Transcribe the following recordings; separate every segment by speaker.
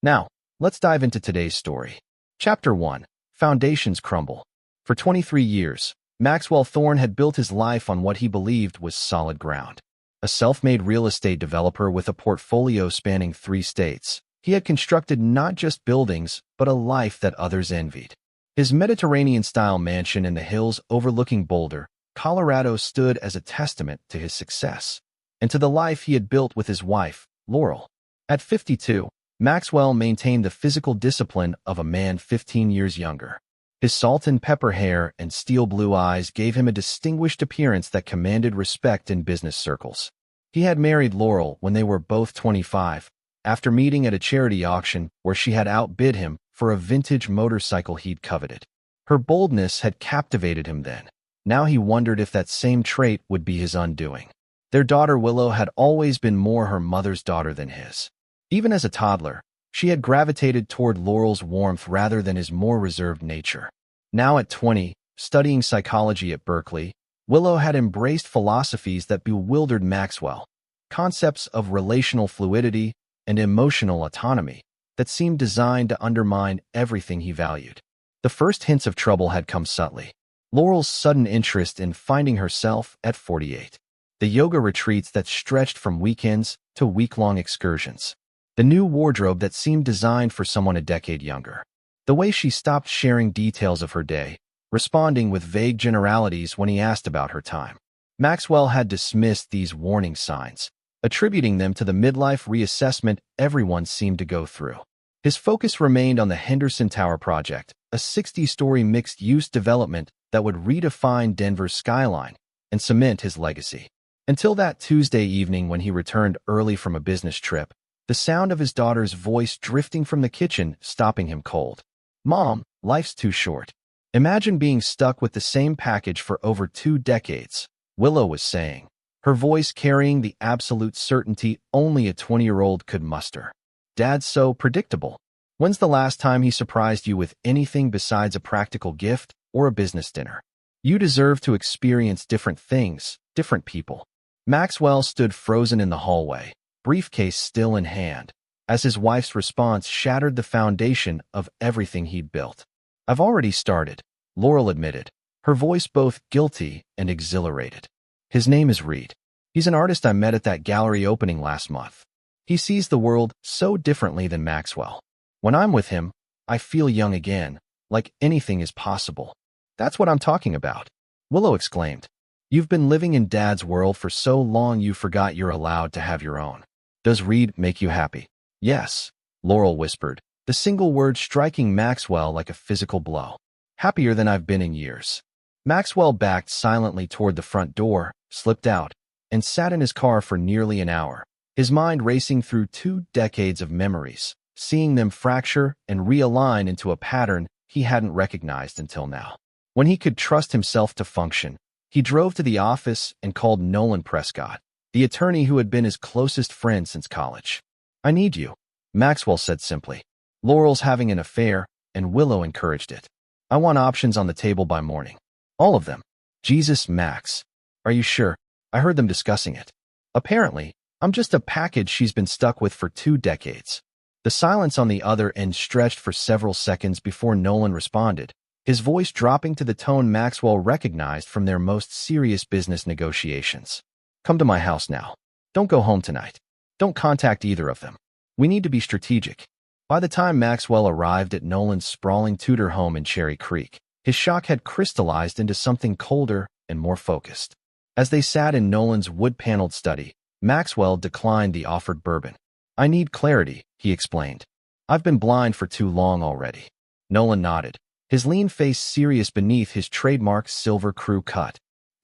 Speaker 1: Now, let's dive into today's story. Chapter 1. Foundations Crumble. For 23 years, Maxwell Thorne had built his life on what he believed was solid ground. A self-made real estate developer with a portfolio spanning 3 states, he had constructed not just buildings, but a life that others envied. His Mediterranean-style mansion in the hills overlooking Boulder, Colorado stood as a testament to his success and to the life he had built with his wife, Laurel. At 52, Maxwell maintained the physical discipline of a man 15 years younger. His salt and pepper hair and steel blue eyes gave him a distinguished appearance that commanded respect in business circles. He had married Laurel when they were both 25, after meeting at a charity auction where she had outbid him for a vintage motorcycle he'd coveted. Her boldness had captivated him then. Now he wondered if that same trait would be his undoing. Their daughter Willow had always been more her mother's daughter than his. Even as a toddler, she had gravitated toward Laurel's warmth rather than his more reserved nature. Now at 20, studying psychology at Berkeley, Willow had embraced philosophies that bewildered Maxwell, concepts of relational fluidity and emotional autonomy that seemed designed to undermine everything he valued. The first hints of trouble had come subtly. Laurel's sudden interest in finding herself at 48. The yoga retreats that stretched from weekends to week-long excursions. The new wardrobe that seemed designed for someone a decade younger. The way she stopped sharing details of her day, responding with vague generalities when he asked about her time. Maxwell had dismissed these warning signs, attributing them to the midlife reassessment everyone seemed to go through. His focus remained on the Henderson Tower project, a 60-story mixed-use development that would redefine Denver's skyline and cement his legacy. Until that Tuesday evening when he returned early from a business trip, the sound of his daughter's voice drifting from the kitchen stopping him cold. "Mom, life's too short. Imagine being stuck with the same package for over 2 decades, Willow was saying, her voice carrying the absolute certainty only a 20-year-old could muster. Dad's so predictable. When's the last time he surprised you with anything besides a practical gift or a business dinner? You deserve to experience different things, different people." Maxwell stood frozen in the hallway, briefcase still in hand, as his wife's response shattered the foundation of everything he'd built. "I've already started," Laurel admitted, her voice both guilty and exhilarated. "His name is Reed. He's an artist I met at that gallery opening last month. He sees the world so differently than Maxwell. When I'm with him, I feel young again, like anything is possible. That's what I'm talking about," Willow exclaimed. "You've been living in Dad's world for so long you forgot you're allowed to have your own. Does Reed make you happy?" "Yes," Laurel whispered, the single word striking Maxwell like a physical blow. "Happier than I've been in years." Maxwell backed silently toward the front door, slipped out, and sat in his car for nearly an hour, his mind racing through 2 decades of memories, seeing them fracture and realign into a pattern he hadn't recognized until now. When he could trust himself to function, he drove to the office and called Nolan Prescott, the attorney who had been his closest friend since college. "I need you," Maxwell said simply. "Laurel's having an affair, and Willow encouraged it. I want options on the table by morning. All of them." "Jesus, Max. Are you sure? I heard them discussing it. Apparently, I'm just a package she's been stuck with for 2 decades. The silence on the other end stretched for several seconds before Nolan responded, his voice dropping to the tone Maxwell recognized from their most serious business negotiations. "Come to my house now. Don't go home tonight. Don't contact either of them. We need to be strategic." By the time Maxwell arrived at Nolan's sprawling Tudor home in Cherry Creek, his shock had crystallized into something colder and more focused. As they sat in Nolan's wood-paneled study, Maxwell declined the offered bourbon. "I need clarity," he explained. "I've been blind for too long already." Nolan nodded, his lean face serious beneath his trademark silver crew cut.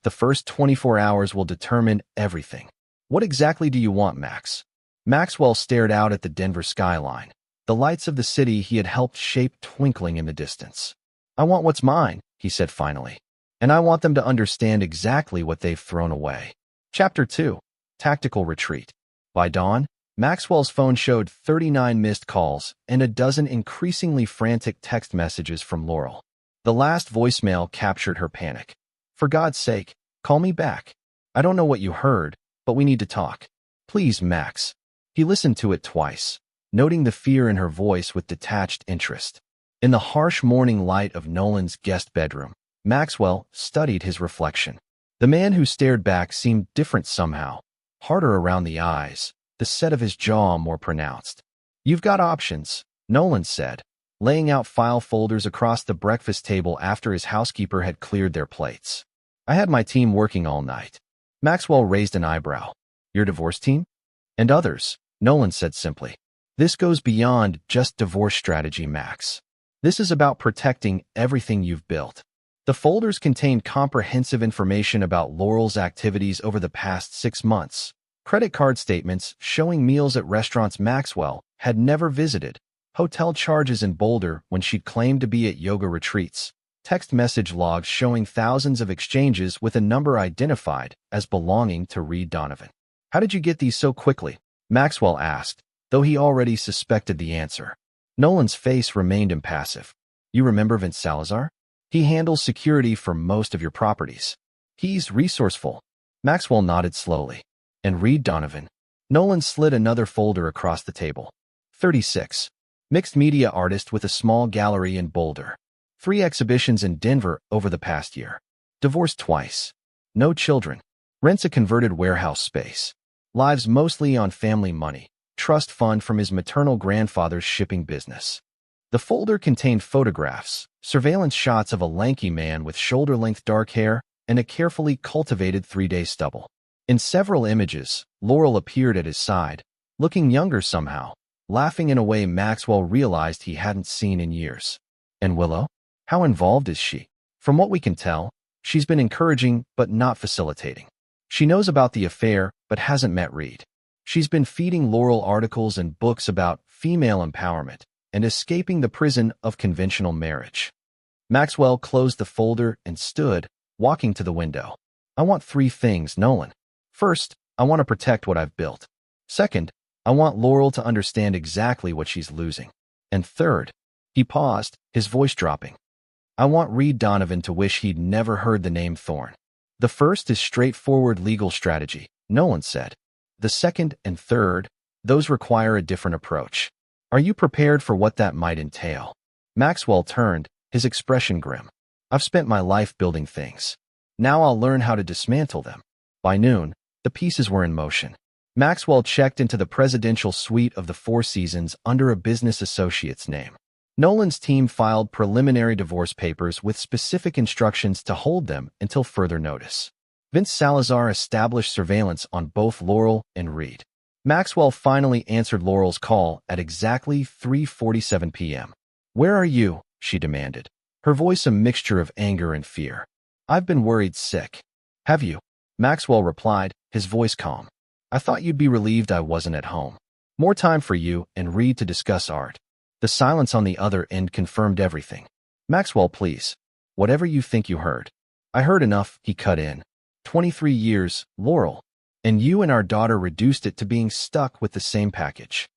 Speaker 1: "The first 24 hours will determine everything." "What exactly do you want, Max?" Maxwell stared out at the Denver skyline, the lights of the city he had helped shape twinkling in the distance. "I want what's mine," he said finally, "and I want them to understand exactly what they've thrown away." Chapter 2. Tactical Retreat. By dawn, Maxwell's phone showed 39 missed calls and a dozen increasingly frantic text messages from Laurel. The last voicemail captured her panic. "For God's sake, call me back. I don't know what you heard, but we need to talk. Please, Max." He listened to it twice, noting the fear in her voice with detached interest. In the harsh morning light of Nolan's guest bedroom, Maxwell studied his reflection. The man who stared back seemed different somehow, harder around the eyes, the set of his jaw more pronounced. "You've got options," Nolan said, laying out file folders across the breakfast table after his housekeeper had cleared their plates. "I had my team working all night." Maxwell raised an eyebrow. "Your divorce team?" "And others," Nolan said simply. "This goes beyond just divorce strategy, Max. This is about protecting everything you've built." The folders contained comprehensive information about Laurel's activities over the past 6 months, credit card statements showing meals at restaurants Maxwell had never visited, hotel charges in Boulder when she'd claimed to be at yoga retreats, text message logs showing thousands of exchanges with a number identified as belonging to Reed Donovan. "How did you get these so quickly?" Maxwell asked, though he already suspected the answer. Nolan's face remained impassive. "You remember Vince Salazar? He handles security for most of your properties. He's resourceful." Maxwell nodded slowly. "And Reed Donovan?" Nolan slid another folder across the table. 36. Mixed media artist with a small gallery in Boulder. 3 exhibitions in Denver over the past year. Divorced twice. No children. Rents a converted warehouse space. Lives mostly on family money. Trust fund from his maternal grandfather's shipping business. The folder contained photographs, surveillance shots of a lanky man with shoulder-length dark hair and a carefully cultivated 3-day stubble. In several images, Laurel appeared at his side, looking younger somehow, laughing in a way Maxwell realized he hadn't seen in years. And Willow? How involved is she? From what we can tell, she's been encouraging but not facilitating. She knows about the affair but hasn't met Reed. She's been feeding Laurel articles and books about female empowerment and escaping the prison of conventional marriage. Maxwell closed the folder and stood, walking to the window. "I want 3 things, Nolan. First, I want to protect what I've built. Second, I want Laurel to understand exactly what she's losing. And third," he paused, his voice dropping, "I want Reed Donovan to wish he'd never heard the name Thorne." "The first is straightforward legal strategy," Nolan said. "The second and third, those require a different approach. Are you prepared for what that might entail?" Maxwell turned, his expression grim. "I've spent my life building things. Now I'll learn how to dismantle them." By noon, the pieces were in motion. Maxwell checked into the presidential suite of the Four Seasons under a business associate's name. Nolan's team filed preliminary divorce papers with specific instructions to hold them until further notice. Vince Salazar established surveillance on both Laurel and Reed. Maxwell finally answered Laurel's call at exactly 3:47 p.m. "Where are you?" she demanded, her voice a mixture of anger and fear. "I've been worried sick." "Have you?" Maxwell replied, his voice calm. "I thought you'd be relieved I wasn't at home. More time for you and Reed to discuss art." The silence on the other end confirmed everything. "Maxwell, please. Whatever you think you heard." "I heard enough," he cut in. 23 years, Laurel. And you and our daughter reduced it to being stuck with the same package.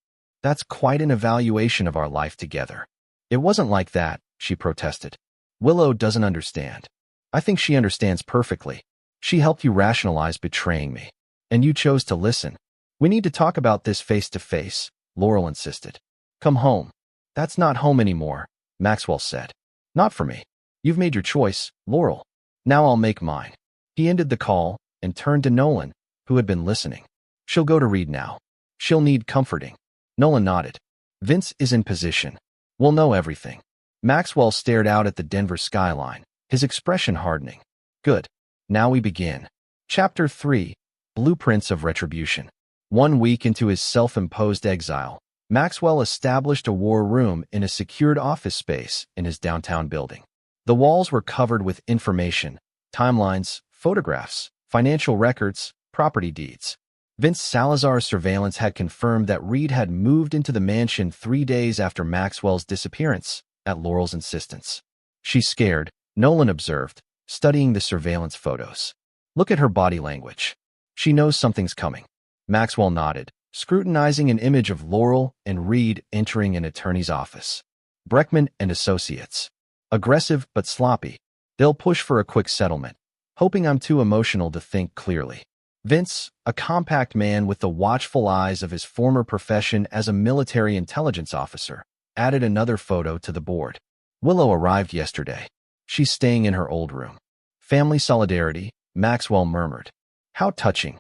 Speaker 1: That's quite an evaluation of our life together." "It wasn't like that," she protested. "Willow doesn't understand." "I think she understands perfectly. She helped you rationalize betraying me. And you chose to listen." "We need to talk about this face to face," Laurel insisted. "Come home." "That's not home anymore," Maxwell said. "Not for me. You've made your choice, Laurel. Now I'll make mine." He ended the call and turned to Nolan, who had been listening. "She'll go to Reed now. She'll need comforting." Nolan nodded. "Vince is in position. We'll know everything." Maxwell stared out at the Denver skyline, his expression hardening. "Good. Now we begin." Chapter 3. Blueprints of Retribution. 1 week into his self-imposed exile, Maxwell established a war room in a secured office space in his downtown building. The walls were covered with information, timelines, photographs, financial records, property deeds. Vince Salazar's surveillance had confirmed that Reed had moved into the mansion 3 days after Maxwell's disappearance, at Laurel's insistence. "She's scared," Nolan observed, studying the surveillance photos. "Look at her body language. She knows something's coming." Maxwell nodded, scrutinizing an image of Laurel and Reed entering an attorney's office. "Breckman and Associates. Aggressive but sloppy. They'll push for a quick settlement, hoping I'm too emotional to think clearly." Vince, a compact man with the watchful eyes of his former profession as a military intelligence officer, added another photo to the board. Willow arrived yesterday. She's staying in her old room. Family solidarity, Maxwell murmured. How touching.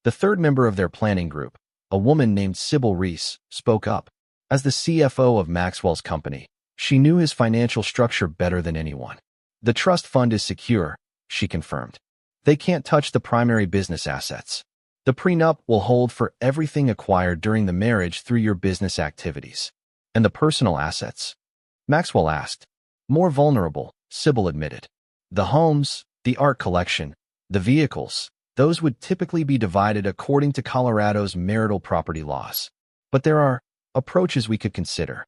Speaker 1: The third member of their planning group, a woman named Sybil Reese, spoke up. As the CFO of Maxwell's company, she knew his financial structure better than anyone. The trust fund is secure, she confirmed. They can't touch the primary business assets. The prenup will hold for everything acquired during the marriage through your business activities. And the personal assets? Maxwell asked. More vulnerable, Sybil admitted. The homes, the art collection, the vehicles, those would typically be divided according to Colorado's marital property laws. But there are approaches we could consider.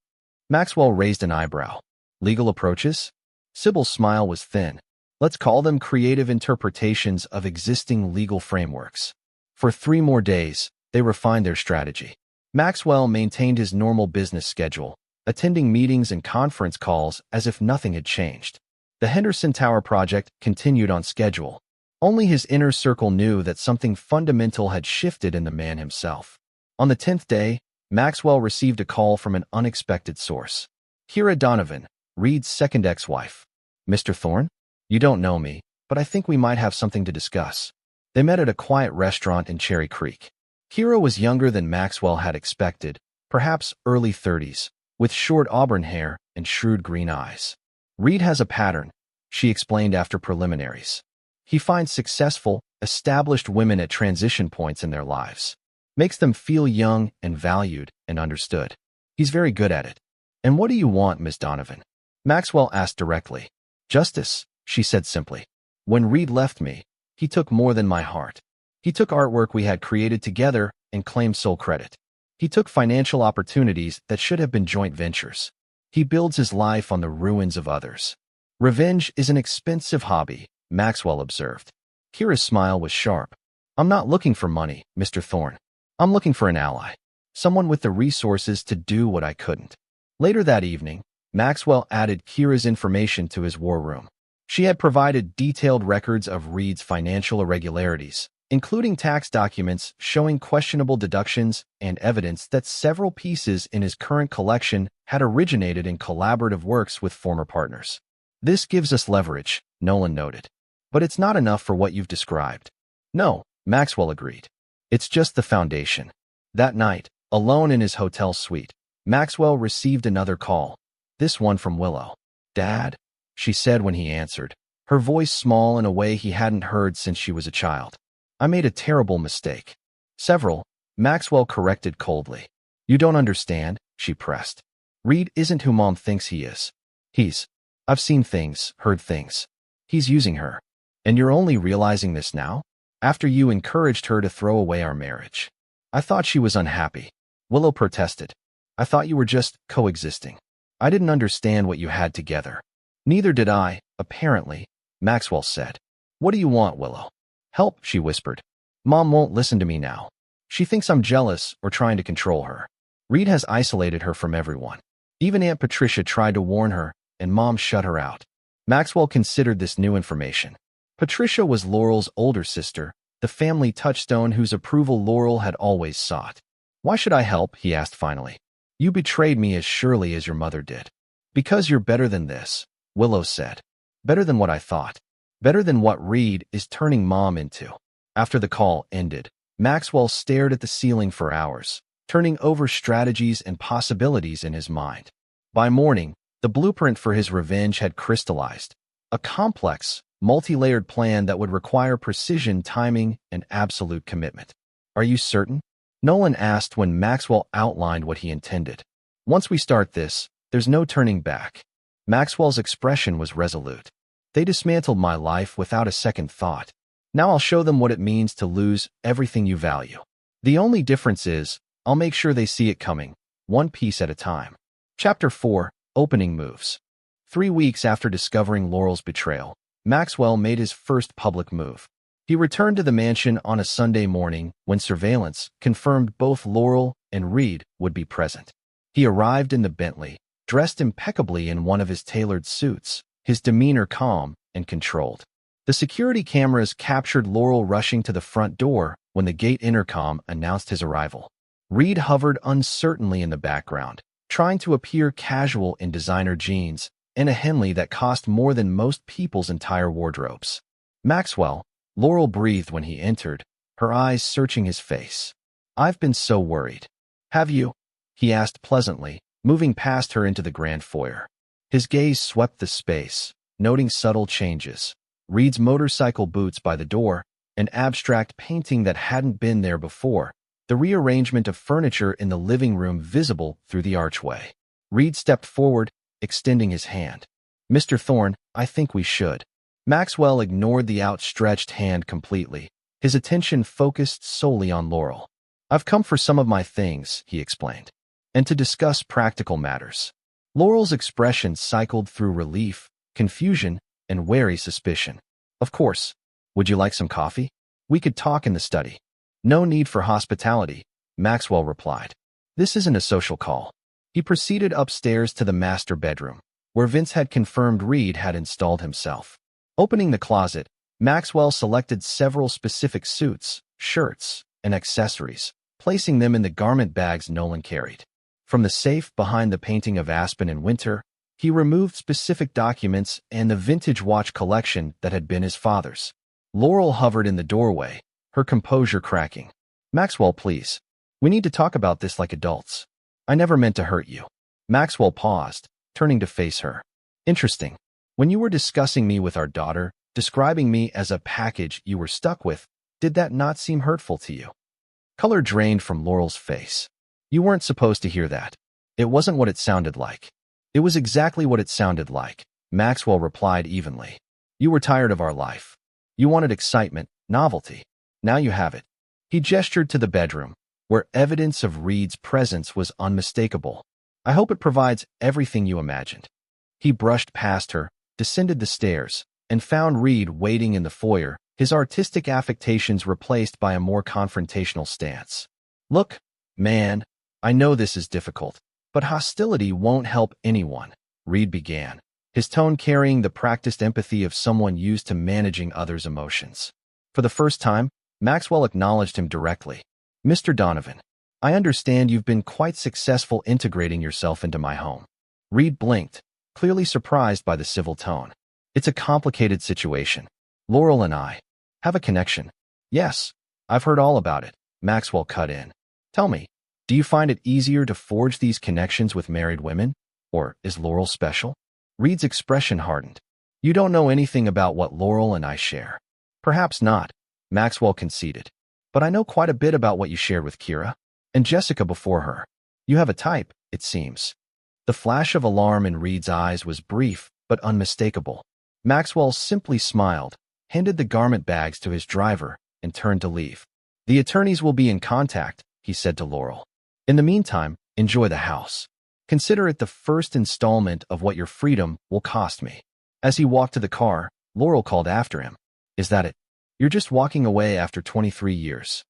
Speaker 1: Maxwell raised an eyebrow. Legal approaches? Sybil's smile was thin. Let's call them creative interpretations of existing legal frameworks. For 3 more days, they refined their strategy. Maxwell maintained his normal business schedule, attending meetings and conference calls as if nothing had changed. The Henderson Tower project continued on schedule. Only his inner circle knew that something fundamental had shifted in the man himself. On the 10th day, Maxwell received a call from an unexpected source. Kira Donovan, Reed's second ex-wife. Mr. Thorne? You don't know me, but I think we might have something to discuss. They met at a quiet restaurant in Cherry Creek. Kira was younger than Maxwell had expected, perhaps early 30s, with short auburn hair and shrewd green eyes. Reed has a pattern, she explained after preliminaries. He finds successful, established women at transition points in their lives. Makes them feel young and valued and understood. He's very good at it. And what do you want, Miss Donovan? Maxwell asked directly. Justice, she said simply. When Reed left me, he took more than my heart. He took artwork we had created together and claimed sole credit. He took financial opportunities that should have been joint ventures. He builds his life on the ruins of others. Revenge is an expensive hobby, Maxwell observed. Kira's smile was sharp. I'm not looking for money, Mr. Thorne. I'm looking for an ally. Someone with the resources to do what I couldn't. Later that evening, Maxwell added Kira's information to his war room. She had provided detailed records of Reed's financial irregularities, including tax documents showing questionable deductions and evidence that several pieces in his current collection had originated in collaborative works with former partners. This gives us leverage, Nolan noted. But it's not enough for what you've described. No, Maxwell agreed. It's just the foundation. That night, alone in his hotel suite, Maxwell received another call, this one from Willow. Dad? She said when he answered, her voice small in a way he hadn't heard since she was a child. I made a terrible mistake. Several, Maxwell corrected coldly. You don't understand, she pressed. Reed isn't who Mom thinks he is. I've seen things, heard things. He's using her. And you're only realizing this now? After you encouraged her to throw away our marriage. I thought she was unhappy. Willow protested. I thought you were just coexisting. I didn't understand what you had together. Neither did I, apparently, Maxwell said. What do you want, Willow? Help, she whispered. Mom won't listen to me now. She thinks I'm jealous or trying to control her. Reed has isolated her from everyone. Even Aunt Patricia tried to warn her, and Mom shut her out. Maxwell considered this new information. Patricia was Laurel's older sister, the family touchstone whose approval Laurel had always sought. Why should I help? He asked finally. You betrayed me as surely as your mother did. Because you're better than this, Willow said. Better than what I thought. Better than what Reed is turning Mom into. After the call ended, Maxwell stared at the ceiling for hours, turning over strategies and possibilities in his mind. By morning, the blueprint for his revenge had crystallized. A complex, multi-layered plan that would require precision, timing, and absolute commitment. Are you certain? Nolan asked when Maxwell outlined what he intended. Once we start this, there's no turning back. Maxwell's expression was resolute. They dismantled my life without a second thought. Now I'll show them what it means to lose everything you value. The only difference is, I'll make sure they see it coming, one piece at a time. Chapter 4, Opening Moves. 3 weeks after discovering Laurel's betrayal, Maxwell made his first public move. He returned to the mansion on a Sunday morning when surveillance confirmed both Laurel and Reed would be present. He arrived in the Bentley, dressed impeccably in one of his tailored suits, his demeanor calm and controlled. The security cameras captured Laurel rushing to the front door when the gate intercom announced his arrival. Reed hovered uncertainly in the background, trying to appear casual in designer jeans and a Henley that cost more than most people's entire wardrobes. "Maxwell," Laurel breathed when he entered, her eyes searching his face. "I've been so worried." "Have you?" he asked pleasantly, moving past her into the grand foyer. His gaze swept the space, noting subtle changes. Reed's motorcycle boots by the door, an abstract painting that hadn't been there before, the rearrangement of furniture in the living room visible through the archway. Reed stepped forward, extending his hand. "Mr. Thorne, I think we should." Maxwell ignored the outstretched hand completely, his attention focused solely on Laurel. "I've come for some of my things," he explained, "and to discuss practical matters." Laurel's expression cycled through relief, confusion, and wary suspicion. "Of course. Would you like some coffee? We could talk in the study." "No need for hospitality," Maxwell replied. "This isn't a social call." He proceeded upstairs to the master bedroom, where Vince had confirmed Reed had installed himself. Opening the closet, Maxwell selected several specific suits, shirts, and accessories, placing them in the garment bags Nolan carried. From the safe behind the painting of Aspen in winter, he removed specific documents and the vintage watch collection that had been his father's. Laurel hovered in the doorway, her composure cracking. "Maxwell, please. We need to talk about this like adults. I never meant to hurt you." Maxwell paused, turning to face her. "Interesting. When you were discussing me with our daughter, describing me as a package you were stuck with, did that not seem hurtful to you?" Color drained from Laurel's face. "You weren't supposed to hear that. It wasn't what it sounded like." "It was exactly what it sounded like," Maxwell replied evenly. "You were tired of our life. You wanted excitement, novelty. Now you have it." He gestured to the bedroom, where evidence of Reed's presence was unmistakable. "I hope it provides everything you imagined." He brushed past her, descended the stairs, and found Reed waiting in the foyer, his artistic affectations replaced by a more confrontational stance. "Look, man, I know this is difficult, but hostility won't help anyone," Reed began, his tone carrying the practiced empathy of someone used to managing others' emotions. For the first time, Maxwell acknowledged him directly. "Mr. Donovan, I understand you've been quite successful integrating yourself into my home." Reed blinked, clearly surprised by the civil tone. "It's a complicated situation. Laurel and I have a connection." "Yes, I've heard all about it," Maxwell cut in. "Tell me, do you find it easier to forge these connections with married women? Or is Laurel special?" Reed's expression hardened. "You don't know anything about what Laurel and I share." "Perhaps not," Maxwell conceded. "But I know quite a bit about what you shared with Kira and Jessica before her. You have a type, it seems." The flash of alarm in Reed's eyes was brief but unmistakable. Maxwell simply smiled, handed the garment bags to his driver, and turned to leave. "The attorneys will be in contact," he said to Laurel. "In the meantime, enjoy the house. Consider it the first installment of what your freedom will cost me." As he walked to the car, Laurel called after him. "Is that it? You're just walking away after 23 years.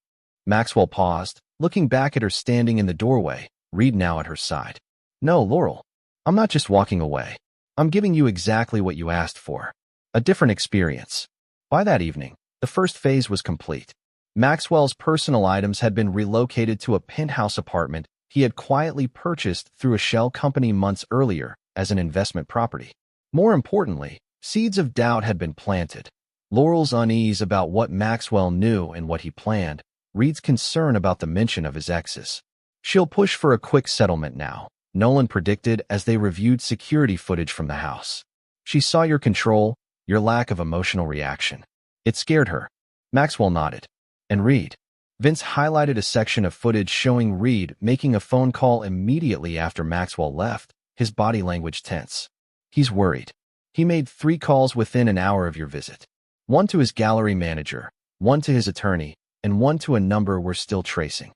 Speaker 1: Maxwell paused, looking back at her standing in the doorway, Reed now at her side. "No, Laurel. I'm not just walking away. I'm giving you exactly what you asked for. A different experience." By that evening, the first phase was complete. Maxwell's personal items had been relocated to a penthouse apartment he had quietly purchased through a shell company months earlier as an investment property. More importantly, seeds of doubt had been planted. Laurel's unease about what Maxwell knew and what he planned, Reed's concern about the mention of his exes. "She'll push for a quick settlement now," Nolan predicted as they reviewed security footage from the house. "She saw your control, your lack of emotional reaction. It scared her." Maxwell nodded. "And Reed?" Vince highlighted a section of footage showing Reed making a phone call immediately after Maxwell left, his body language tense. "He's worried. He made 3 calls within an hour of your visit. One to his gallery manager, one to his attorney, and one to a number we're still tracing."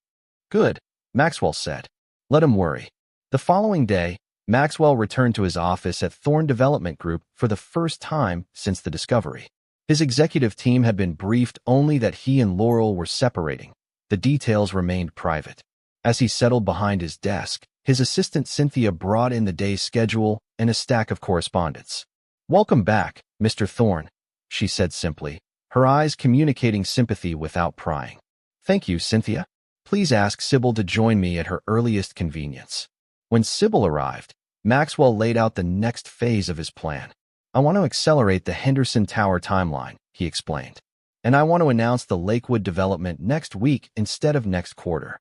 Speaker 1: "Good," Maxwell said. "Let him worry." The following day, Maxwell returned to his office at Thorne Development Group for the first time since the discovery. His executive team had been briefed only that he and Laurel were separating. The details remained private. As he settled behind his desk, his assistant Cynthia brought in the day's schedule and a stack of correspondence. "Welcome back, Mr. Thorne," she said simply, her eyes communicating sympathy without prying. Thank you, Cynthia. Please ask Sybil to join me at her earliest convenience. When Sybil arrived, Maxwell laid out the next phase of his plan. I want to accelerate the Henderson Tower timeline, he explained. And I want to announce the Lakewood development next week instead of next quarter.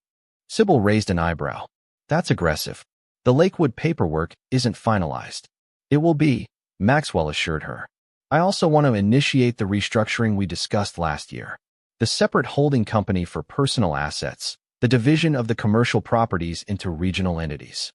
Speaker 1: Sybil raised an eyebrow. That's aggressive. The Lakewood paperwork isn't finalized. It will be, Maxwell assured her. I also want to initiate the restructuring we discussed last year. The separate holding company for personal assets, the division of the commercial properties into regional entities.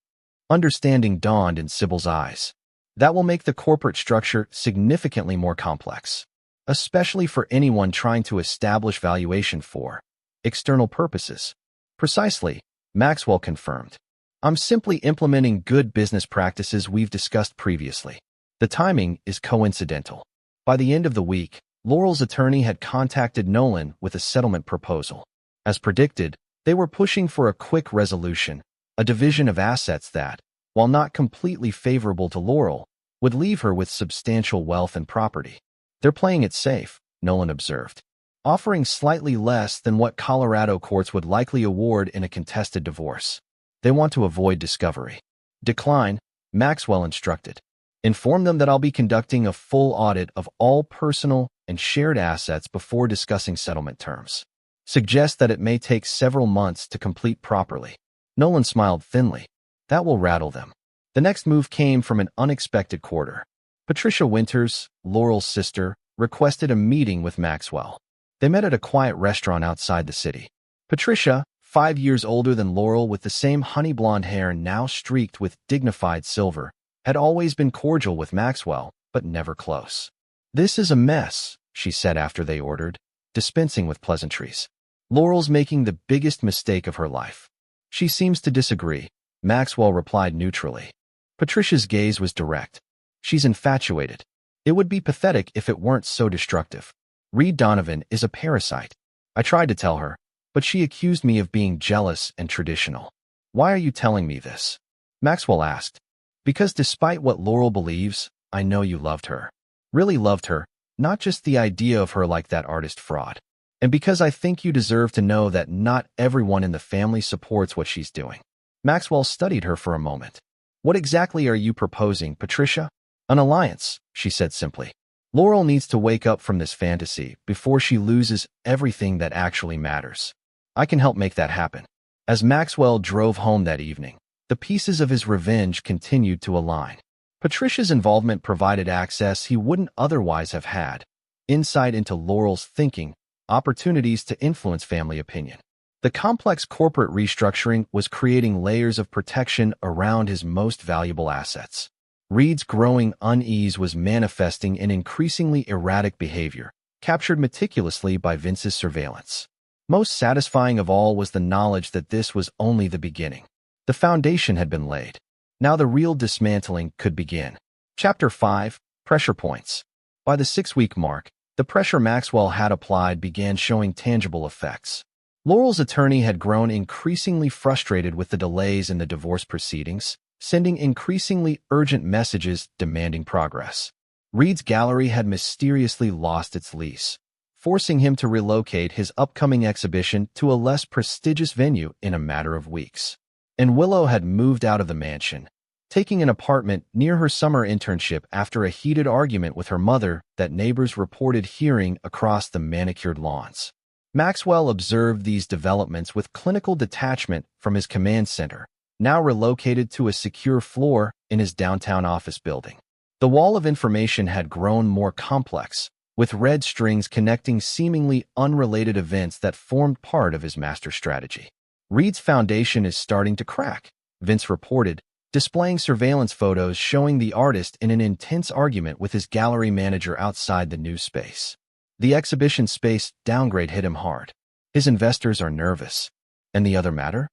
Speaker 1: Understanding dawned in Sybil's eyes. That will make the corporate structure significantly more complex, especially for anyone trying to establish valuation for external purposes. Precisely, Maxwell confirmed. I'm simply implementing good business practices we've discussed previously. The timing is coincidental. By the end of the week, Laurel's attorney had contacted Nolan with a settlement proposal. As predicted, they were pushing for a quick resolution, a division of assets that, while not completely favorable to Laurel, would leave her with substantial wealth and property. They're playing it safe, Nolan observed, offering slightly less than what Colorado courts would likely award in a contested divorce. They want to avoid discovery. Decline, Maxwell instructed. Inform them that I'll be conducting a full audit of all personal and shared assets before discussing settlement terms. Suggest that it may take several months to complete properly. Nolan smiled thinly. That will rattle them. The next move came from an unexpected quarter. Patricia Winters, Laurel's sister, requested a meeting with Maxwell. They met at a quiet restaurant outside the city. Patricia, 5 years older than Laurel with the same honey blonde hair now streaked with dignified silver, had always been cordial with Maxwell, but never close. This is a mess, she said after they ordered, dispensing with pleasantries. Laurel's making the biggest mistake of her life. She seems to disagree, Maxwell replied neutrally. Patricia's gaze was direct. She's infatuated. It would be pathetic if it weren't so destructive. Reed Donovan is a parasite. I tried to tell her, but she accused me of being jealous and traditional. Why are you telling me this? Maxwell asked. Because despite what Laurel believes, I know you loved her. Really loved her, not just the idea of her like that artist fraud. And because I think you deserve to know that not everyone in the family supports what she's doing. Maxwell studied her for a moment. What exactly are you proposing, Patricia? An alliance, she said simply. Laurel needs to wake up from this fantasy before she loses everything that actually matters. I can help make that happen. As Maxwell drove home that evening, the pieces of his revenge continued to align. Patricia's involvement provided access he wouldn't otherwise have had, insight into Laurel's thinking, opportunities to influence family opinion. The complex corporate restructuring was creating layers of protection around his most valuable assets. Reed's growing unease was manifesting in increasingly erratic behavior, captured meticulously by Vince's surveillance. Most satisfying of all was the knowledge that this was only the beginning. The foundation had been laid. Now the real dismantling could begin. Chapter 5, Pressure Points. By the 6-week mark, the pressure Maxwell had applied began showing tangible effects. Laurel's attorney had grown increasingly frustrated with the delays in the divorce proceedings, sending increasingly urgent messages demanding progress. Reed's gallery had mysteriously lost its lease, forcing him to relocate his upcoming exhibition to a less prestigious venue in a matter of weeks. And Willow had moved out of the mansion, taking an apartment near her summer internship after a heated argument with her mother that neighbors reported hearing across the manicured lawns. Maxwell observed these developments with clinical detachment from his command center, now relocated to a secure floor in his downtown office building. The wall of information had grown more complex, with red strings connecting seemingly unrelated events that formed part of his master strategy. Reed's foundation is starting to crack, Vince reported, displaying surveillance photos showing the artist in an intense argument with his gallery manager outside the new space. The exhibition space downgrade hit him hard. His investors are nervous. And the other matter?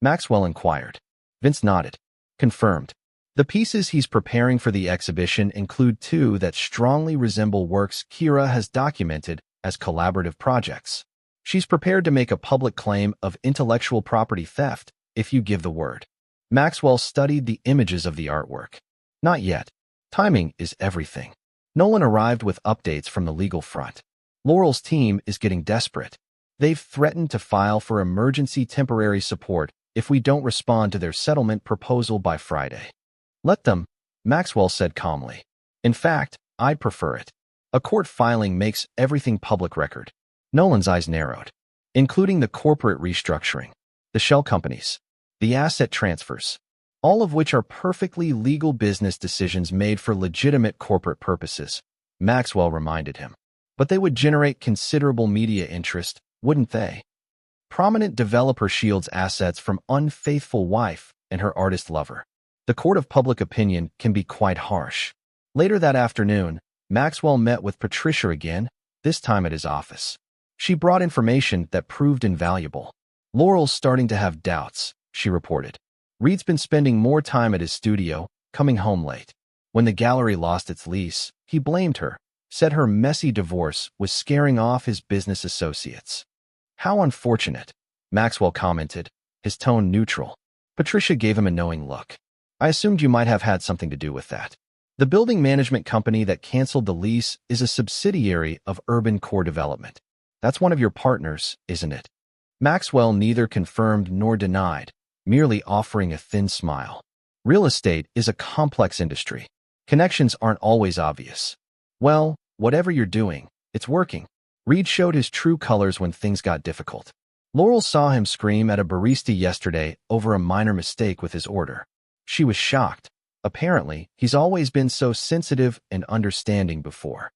Speaker 1: Maxwell inquired. Vince nodded. Confirmed. The pieces he's preparing for the exhibition include 2 that strongly resemble works Kira has documented as collaborative projects. She's prepared to make a public claim of intellectual property theft if you give the word. Maxwell studied the images of the artwork. Not yet. Timing is everything. Nolan arrived with updates from the legal front. Laurel's team is getting desperate. They've threatened to file for emergency temporary support if we don't respond to their settlement proposal by Friday. Let them, Maxwell said calmly. In fact, I'd prefer it. A court filing makes everything public record. Nolan's eyes narrowed, including the corporate restructuring, the shell companies, the asset transfers, all of which are perfectly legal business decisions made for legitimate corporate purposes, Maxwell reminded him. But they would generate considerable media interest, wouldn't they? Prominent developer shields assets from unfaithful wife and her artist lover. The court of public opinion can be quite harsh. Later that afternoon, Maxwell met with Patricia again, this time at his office. She brought information that proved invaluable. Laurel's starting to have doubts, she reported. Reed's been spending more time at his studio, coming home late. When the gallery lost its lease, he blamed her, said her messy divorce was scaring off his business associates. How unfortunate, Maxwell commented, his tone neutral. Patricia gave him a knowing look. I assumed you might have had something to do with that. The building management company that canceled the lease is a subsidiary of Urban Core Development. That's one of your partners, isn't it? Maxwell neither confirmed nor denied, merely offering a thin smile. Real estate is a complex industry. Connections aren't always obvious. Well, whatever you're doing, it's working. Reed showed his true colors when things got difficult. Laurel saw him scream at a barista yesterday over a minor mistake with his order. She was shocked. Apparently, he's always been so sensitive and understanding before.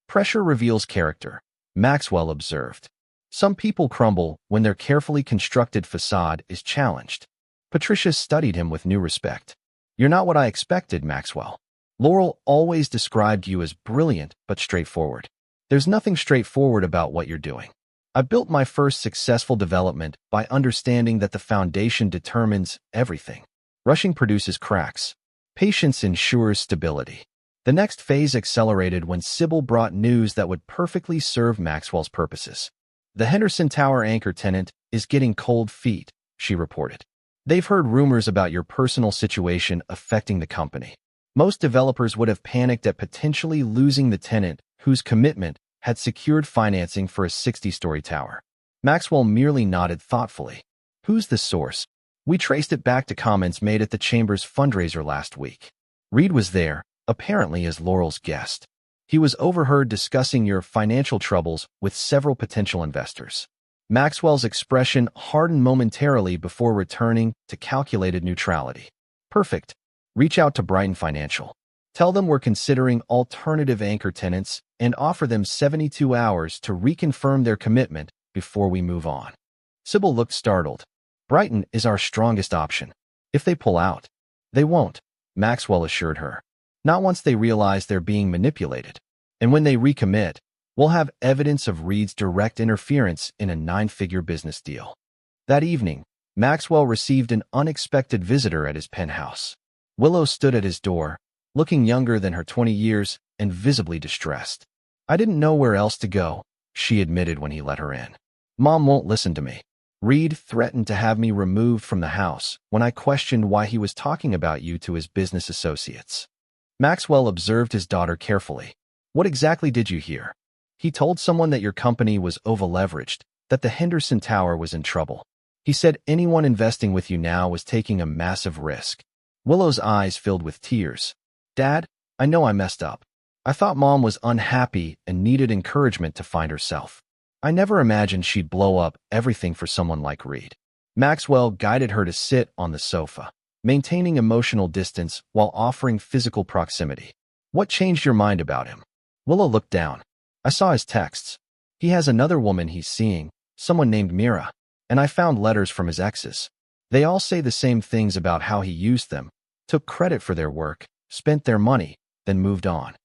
Speaker 1: Pressure reveals character, Maxwell observed. Some people crumble when their carefully constructed facade is challenged. Patricia studied him with new respect. You're not what I expected, Maxwell. Laurel always described you as brilliant but straightforward. There's nothing straightforward about what you're doing. I built my first successful development by understanding that the foundation determines everything. Rushing produces cracks. Patience ensures stability. The next phase accelerated when Sybil brought news that would perfectly serve Maxwell's purposes. The Henderson Tower anchor tenant is getting cold feet, she reported. They've heard rumors about your personal situation affecting the company. Most developers would have panicked at potentially losing the tenant whose commitment had secured financing for a 60-story tower. Maxwell merely nodded thoughtfully. Who's the source? We traced it back to comments made at the Chamber's fundraiser last week. Reed was there, apparently as Laurel's guest. He was overheard discussing your financial troubles with several potential investors. Maxwell's expression hardened momentarily before returning to calculated neutrality. Perfect. Reach out to Brighton Financial. Tell them we're considering alternative anchor tenants and offer them 72 hours to reconfirm their commitment before we move on. Sybil looked startled. Brighton is our strongest option. If they pull out, they won't, Maxwell assured her. Not once they realize they're being manipulated. And when they recommit, we'll have evidence of Reed's direct interference in a 9-figure business deal. That evening, Maxwell received an unexpected visitor at his penthouse. Willow stood at his door, looking younger than her 20 years and visibly distressed. I didn't know where else to go, she admitted when he let her in. Mom won't listen to me. Reed threatened to have me removed from the house when I questioned why he was talking about you to his business associates. Maxwell observed his daughter carefully. What exactly did you hear? He told someone that your company was over-leveraged, that the Henderson Tower was in trouble. He said anyone investing with you now was taking a massive risk. Willow's eyes filled with tears. Dad, I know I messed up. I thought Mom was unhappy and needed encouragement to find herself. I never imagined she'd blow up everything for someone like Reed. Maxwell guided her to sit on the sofa, maintaining emotional distance while offering physical proximity. What changed your mind about him? Willow looked down. I saw his texts. He has another woman he's seeing, someone named Mira, and I found letters from his exes. They all say the same things about how he used them, took credit for their work, spent their money, then moved on.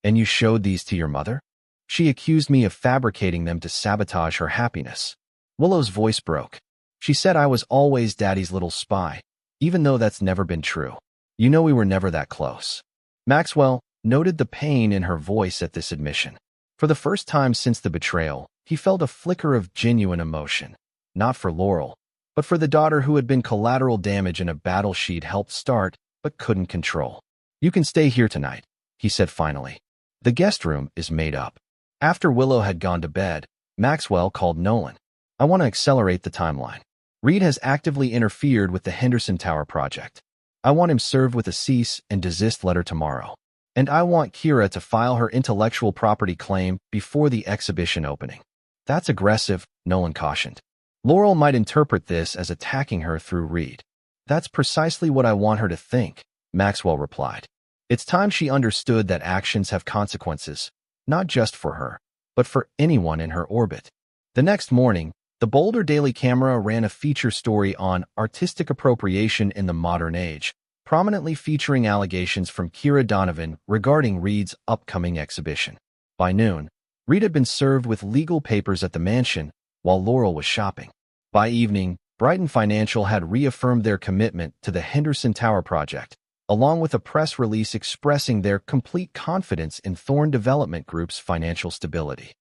Speaker 1: And you showed these to your mother? She accused me of fabricating them to sabotage her happiness. Willow's voice broke. She said I was always Daddy's little spy, even though that's never been true. You know we were never that close. Maxwell noted the pain in her voice at this admission. For the first time since the betrayal, he felt a flicker of genuine emotion, not for Laurel, but for the daughter who had been collateral damage in a battle she'd helped start but couldn't control. You can stay here tonight, he said finally. The guest room is made up. After Willow had gone to bed, Maxwell called Nolan. I want to accelerate the timeline. Reed has actively interfered with the Henderson Tower project. I want him served with a cease and desist letter tomorrow. And I want Kira to file her intellectual property claim before the exhibition opening. That's aggressive, Nolan cautioned. Laurel might interpret this as attacking her through Reed. That's precisely what I want her to think, Maxwell replied. It's time she understood that actions have consequences, not just for her, but for anyone in her orbit. The next morning, the Boulder Daily Camera ran a feature story on artistic appropriation in the modern age, prominently featuring allegations from Kira Donovan regarding Reed's upcoming exhibition. By noon, Reed had been served with legal papers at the mansion, while Laurel was shopping. By evening, Brighton Financial had reaffirmed their commitment to the Henderson Tower project, along with a press release expressing their complete confidence in Thorne Development Group's financial stability.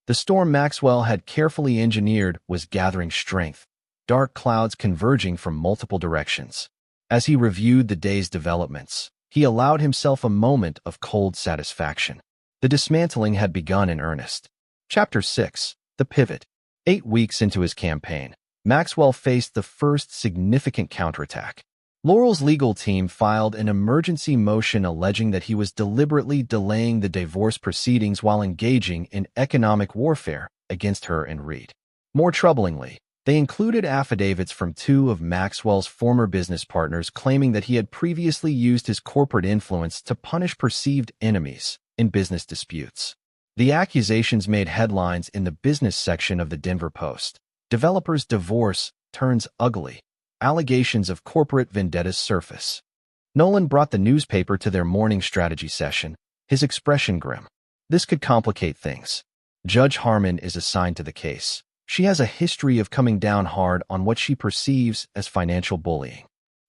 Speaker 1: The storm Maxwell had carefully engineered was gathering strength, dark clouds converging from multiple directions. As he reviewed the day's developments, he allowed himself a moment of cold satisfaction. The dismantling had begun in earnest. Chapter 6. The Pivot. 8 weeks into his campaign, Maxwell faced the first significant counterattack. Laurel's legal team filed an emergency motion alleging that he was deliberately delaying the divorce proceedings while engaging in economic warfare against her and Reed. More troublingly, they included affidavits from 2 of Maxwell's former business partners claiming that he had previously used his corporate influence to punish perceived enemies in business disputes. The accusations made headlines in the business section of the Denver Post. Developer's divorce turns ugly. Allegations of corporate vendettas surface. Nolan brought the newspaper to their morning strategy session, his expression grim. This could complicate things. Judge Harmon is assigned to the case. She has a history of coming down hard on what she perceives as financial bullying.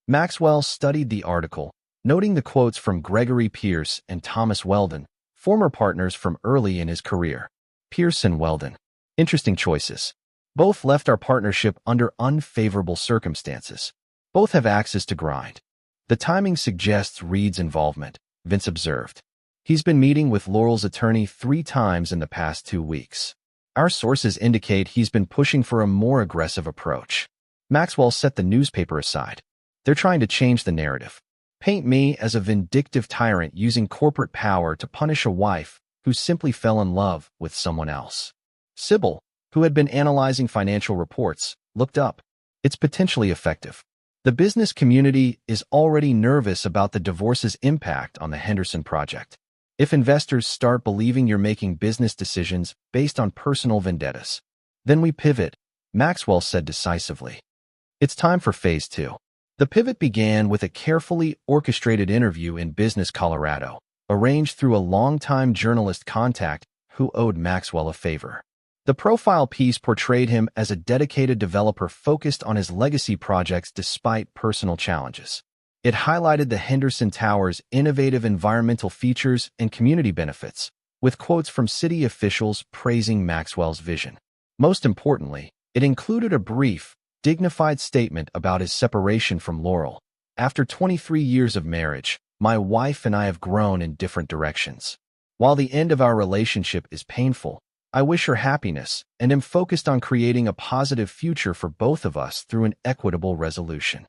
Speaker 1: Maxwell studied the article, noting the quotes from Gregory Pierce and Thomas Weldon, former partners from early in his career. Pierce and Weldon. Interesting choices. Both left our partnership under unfavorable circumstances. Both have axes to grind. The timing suggests Reed's involvement, Vince observed. He's been meeting with Laurel's attorney 3 times in the past 2 weeks. Our sources indicate he's been pushing for a more aggressive approach. Maxwell set the newspaper aside. They're trying to change the narrative. Paint me as a vindictive tyrant using corporate power to punish a wife who simply fell in love with someone else. Sybil, who had been analyzing financial reports, looked up. It's potentially effective. The business community is already nervous about the divorce's impact on the Henderson project. If investors start believing you're making business decisions based on personal vendettas, then we pivot, Maxwell said decisively. It's time for phase 2. The pivot began with a carefully orchestrated interview in Business, Colorado, arranged through a longtime journalist contact who owed Maxwell a favor. The profile piece portrayed him as a dedicated developer focused on his legacy projects despite personal challenges. It highlighted the Henderson Tower's innovative environmental features and community benefits, with quotes from city officials praising Maxwell's vision. Most importantly, it included a brief, dignified statement about his separation from Laurel. After 23 years of marriage, my wife and I have grown in different directions. While the end of our relationship is painful, I wish her happiness and am focused on creating a positive future for both of us through an equitable resolution.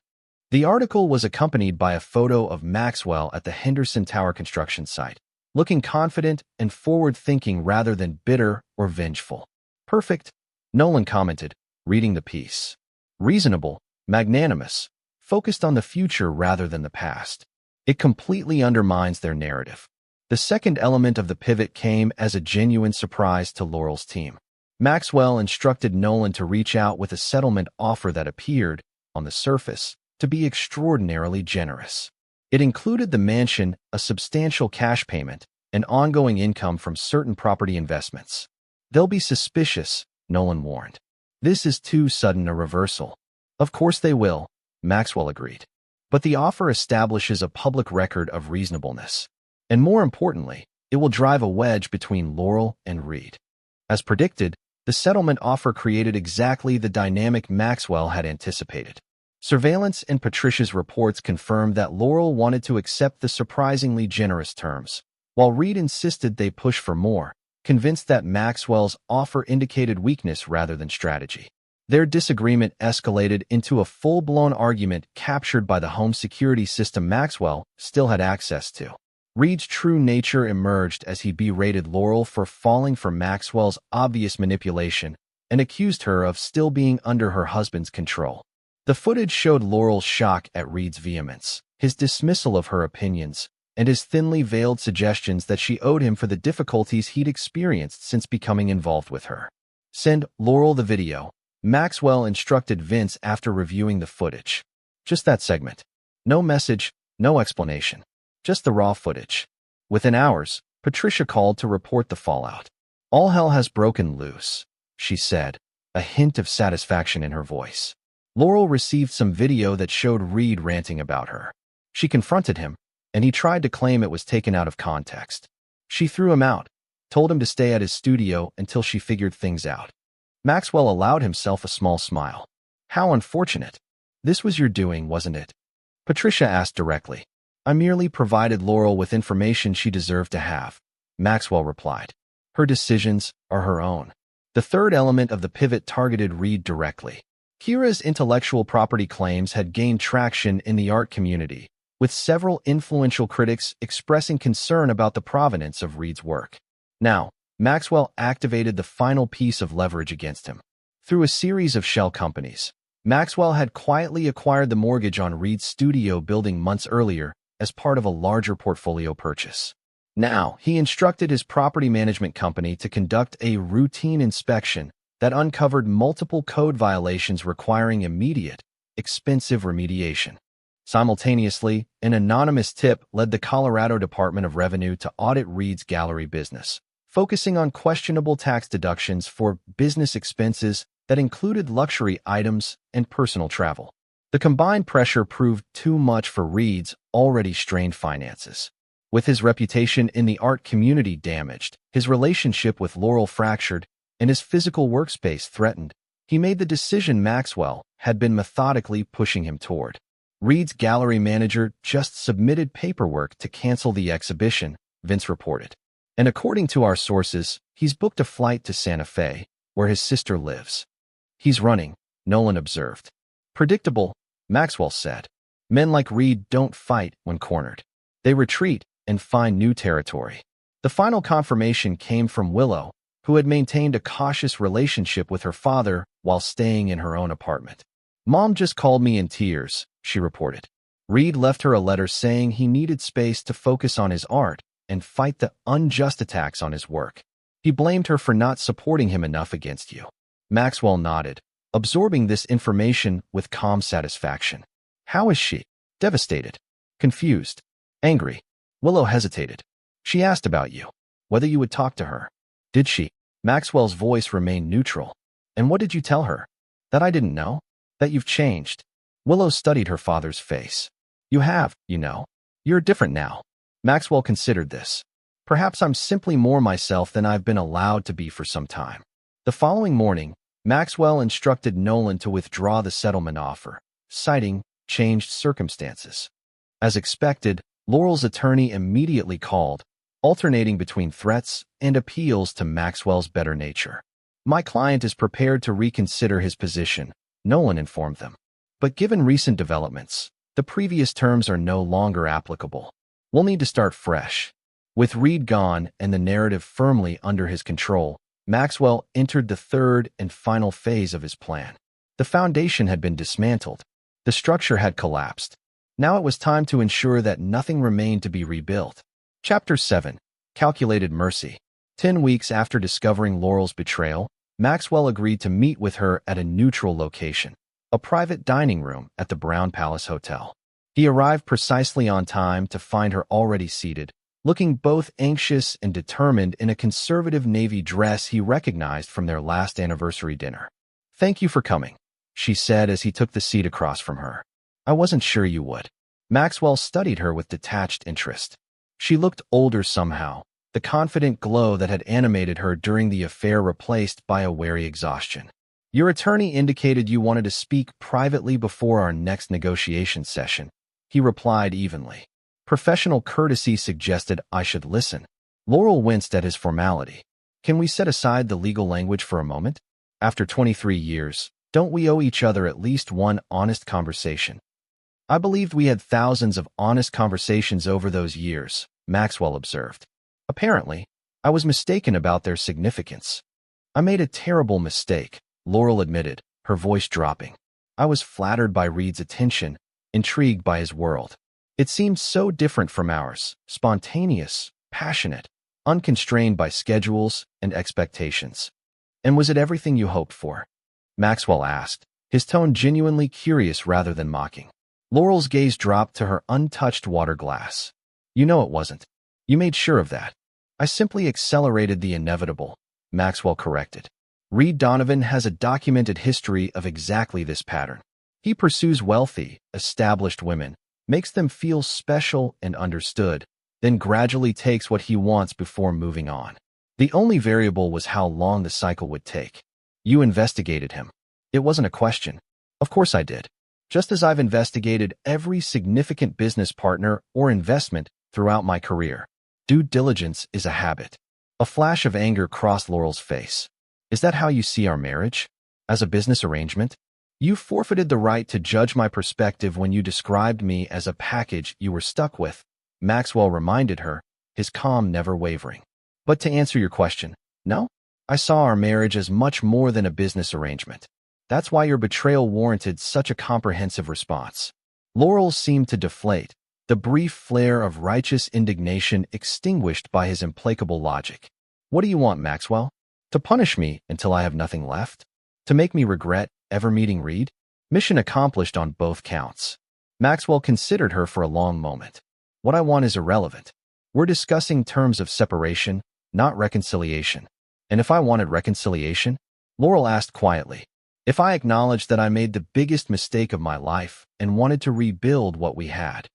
Speaker 1: The article was accompanied by a photo of Maxwell at the Henderson Tower construction site, looking confident and forward-thinking rather than bitter or vengeful. Perfect, Nolan commented, reading the piece. Reasonable, magnanimous, focused on the future rather than the past. It completely undermines their narrative. The second element of the pivot came as a genuine surprise to Laurel's team. Maxwell instructed Nolan to reach out with a settlement offer that appeared, on the surface, to be extraordinarily generous. It included the mansion, a substantial cash payment, and ongoing income from certain property investments. They'll be suspicious, Nolan warned. This is too sudden a reversal. Of course they will, Maxwell agreed. But the offer establishes a public record of reasonableness. And more importantly, it will drive a wedge between Laurel and Reed. As predicted, the settlement offer created exactly the dynamic Maxwell had anticipated. Surveillance and Patricia's reports confirmed that Laurel wanted to accept the surprisingly generous terms, while Reed insisted they push for more, convinced that Maxwell's offer indicated weakness rather than strategy. Their disagreement escalated into a full-blown argument captured by the home security system Maxwell still had access to. Reed's true nature emerged as he berated Laurel for falling for Maxwell's obvious manipulation and accused her of still being under her husband's control. The footage showed Laurel's shock at Reed's vehemence, his dismissal of her opinions, and his thinly veiled suggestions that she owed him for the difficulties he'd experienced since becoming involved with her. "Send Laurel the video," Maxwell instructed Vince after reviewing the footage. Just that segment. No message, no explanation. Just the raw footage. Within hours, Patricia called to report the fallout. "All hell has broken loose," she said, a hint of satisfaction in her voice. Laurel received some video that showed Reed ranting about her. She confronted him, and he tried to claim it was taken out of context. She threw him out, told him to stay at his studio until she figured things out. Maxwell allowed himself a small smile. "How unfortunate. This was your doing, wasn't it?" Patricia asked directly. "I merely provided Laurel with information she deserved to have," Maxwell replied. "Her decisions are her own." The third element of the pivot targeted Reed directly. Kira's intellectual property claims had gained traction in the art community, with several influential critics expressing concern about the provenance of Reed's work. Now, Maxwell activated the final piece of leverage against him. Through a series of shell companies, Maxwell had quietly acquired the mortgage on Reed's studio building months earlier as part of a larger portfolio purchase. Now, he instructed his property management company to conduct a routine inspection that uncovered multiple code violations requiring immediate, expensive remediation. Simultaneously, an anonymous tip led the Colorado Department of Revenue to audit Reed's gallery business, focusing on questionable tax deductions for business expenses that included luxury items and personal travel. The combined pressure proved too much for Reed's already strained finances. With his reputation in the art community damaged, his relationship with Laurel fractured, and his physical workspace threatened, he made the decision Maxwell had been methodically pushing him toward. Reed's gallery manager just submitted paperwork to cancel the exhibition, Vince reported. And according to our sources, he's booked a flight to Santa Fe, where his sister lives. "He's running," Nolan observed. "Predictable," Maxwell said. "Men like Reed don't fight when cornered. They retreat and find new territory." The final confirmation came from Willow, who had maintained a cautious relationship with her father while staying in her own apartment. "Mom just called me in tears," she reported. Reed left her a letter saying he needed space to focus on his art and fight the unjust attacks on his work. He blamed her for not supporting him enough against you. Maxwell nodded, absorbing this information with calm satisfaction. "How is she?" "Devastated. Confused. Angry." Willow hesitated. "She asked about you, whether you would talk to her." "Did she?" Maxwell's voice remained neutral. "And what did you tell her?" "That I didn't know. That you've changed." Willow studied her father's face. "You have, you know. You're different now." Maxwell considered this. "Perhaps I'm simply more myself than I've been allowed to be for some time." The following morning, Maxwell instructed Nolan to withdraw the settlement offer, citing changed circumstances. As expected, Laurel's attorney immediately called, alternating between threats and appeals to Maxwell's better nature. "My client is prepared to reconsider his position," Nolan informed them. "But given recent developments, the previous terms are no longer applicable. We'll need to start fresh." With Reed gone and the narrative firmly under his control, Maxwell entered the third and final phase of his plan. The foundation had been dismantled. The structure had collapsed. Now it was time to ensure that nothing remained to be rebuilt. Chapter 7. Calculated Mercy. 10 weeks after discovering Laurel's betrayal, Maxwell agreed to meet with her at a neutral location, a private dining room at the Brown Palace Hotel. He arrived precisely on time to find her already seated, looking both anxious and determined in a conservative navy dress he recognized from their last anniversary dinner. "Thank you for coming," she said as he took the seat across from her. "I wasn't sure you would." Maxwell studied her with detached interest. She looked older somehow, the confident glow that had animated her during the affair replaced by a wary exhaustion. "Your attorney indicated you wanted to speak privately before our next negotiation session," he replied evenly. Professional courtesy suggested I should listen. Laurel winced at his formality. Can we set aside the legal language for a moment? After 23 years, don't we owe each other at least one honest conversation? I believed we had thousands of honest conversations over those years, Maxwell observed. Apparently, I was mistaken about their significance. I made a terrible mistake, Laurel admitted, her voice dropping. I was flattered by Reed's attention, intrigued by his world. It seemed so different from ours, spontaneous, passionate, unconstrained by schedules and expectations. And was it everything you hoped for? Maxwell asked, his tone genuinely curious rather than mocking. Laurel's gaze dropped to her untouched water glass. You know it wasn't. You made sure of that. I simply accelerated the inevitable, Maxwell corrected. Reed Donovan has a documented history of exactly this pattern. He pursues wealthy, established women, makes them feel special and understood, then gradually takes what he wants before moving on. The only variable was how long the cycle would take. You investigated him. It wasn't a question. Of course I did. Just as I've investigated every significant business partner or investment throughout my career. Due diligence is a habit. A flash of anger crossed Laurel's face. Is that how you see our marriage? As a business arrangement? You forfeited the right to judge my perspective when you described me as a package you were stuck with, Maxwell reminded her, his calm never wavering. But to answer your question, no? I saw our marriage as much more than a business arrangement. That's why your betrayal warranted such a comprehensive response. Laurel seemed to deflate, the brief flare of righteous indignation extinguished by his implacable logic. What do you want, Maxwell? To punish me until I have nothing left? To make me regret ever meeting Reed? Mission accomplished on both counts. Maxwell considered her for a long moment. What I want is irrelevant. We're discussing terms of separation, not reconciliation. And if I wanted reconciliation? Laurel asked quietly. If I acknowledged that I made the biggest mistake of my life and wanted to rebuild what we had.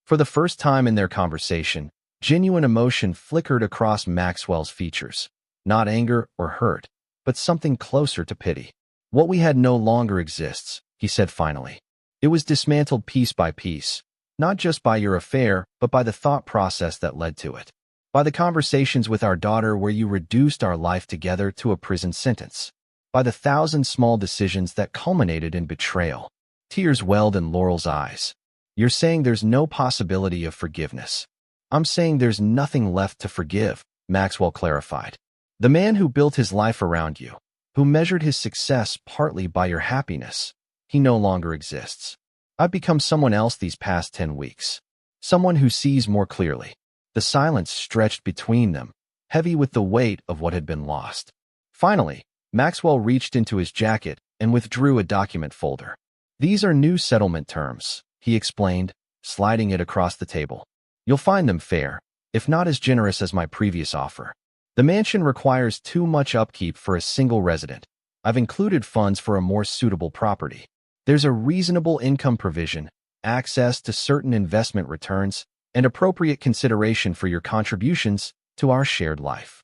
Speaker 1: For the first time in their conversation, genuine emotion flickered across Maxwell's features. Not anger or hurt, but something closer to pity. What we had no longer exists, he said finally. It was dismantled piece by piece, not just by your affair, but by the thought process that led to it. By the conversations with our daughter where you reduced our life together to a prison sentence. By the 1,000 small decisions that culminated in betrayal. Tears welled in Laurel's eyes. You're saying there's no possibility of forgiveness. I'm saying there's nothing left to forgive, Maxwell clarified. The man who built his life around you, who measured his success partly by your happiness, he no longer exists. I've become someone else these past 10 weeks. Someone who sees more clearly. The silence stretched between them, heavy with the weight of what had been lost. Finally, Maxwell reached into his jacket and withdrew a document folder. These are new settlement terms, he explained, sliding it across the table. You'll find them fair, if not as generous as my previous offer. The mansion requires too much upkeep for a single resident. I've included funds for a more suitable property. There's a reasonable income provision, access to certain investment returns, and appropriate consideration for your contributions to our shared life.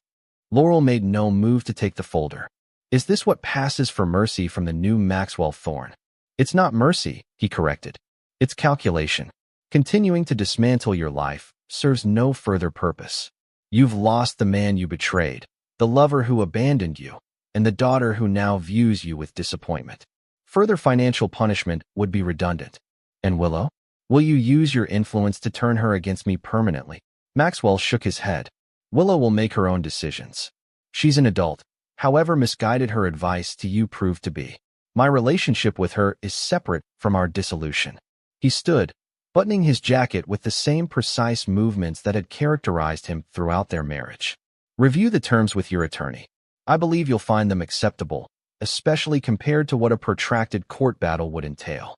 Speaker 1: Laurel made no move to take the folder. Is this what passes for mercy from the new Maxwell Thorne? It's not mercy, he corrected. It's calculation. Continuing to dismantle your life serves no further purpose. You've lost the man you betrayed, the lover who abandoned you, and the daughter who now views you with disappointment. Further financial punishment would be redundant. And Willow? Will you use your influence to turn her against me permanently? Maxwell shook his head. Willow will make her own decisions. She's an adult, however misguided her advice to you proved to be. My relationship with her is separate from our dissolution. He stood, buttoning his jacket with the same precise movements that had characterized him throughout their marriage. Review the terms with your attorney. I believe you'll find them acceptable, especially compared to what a protracted court battle would entail.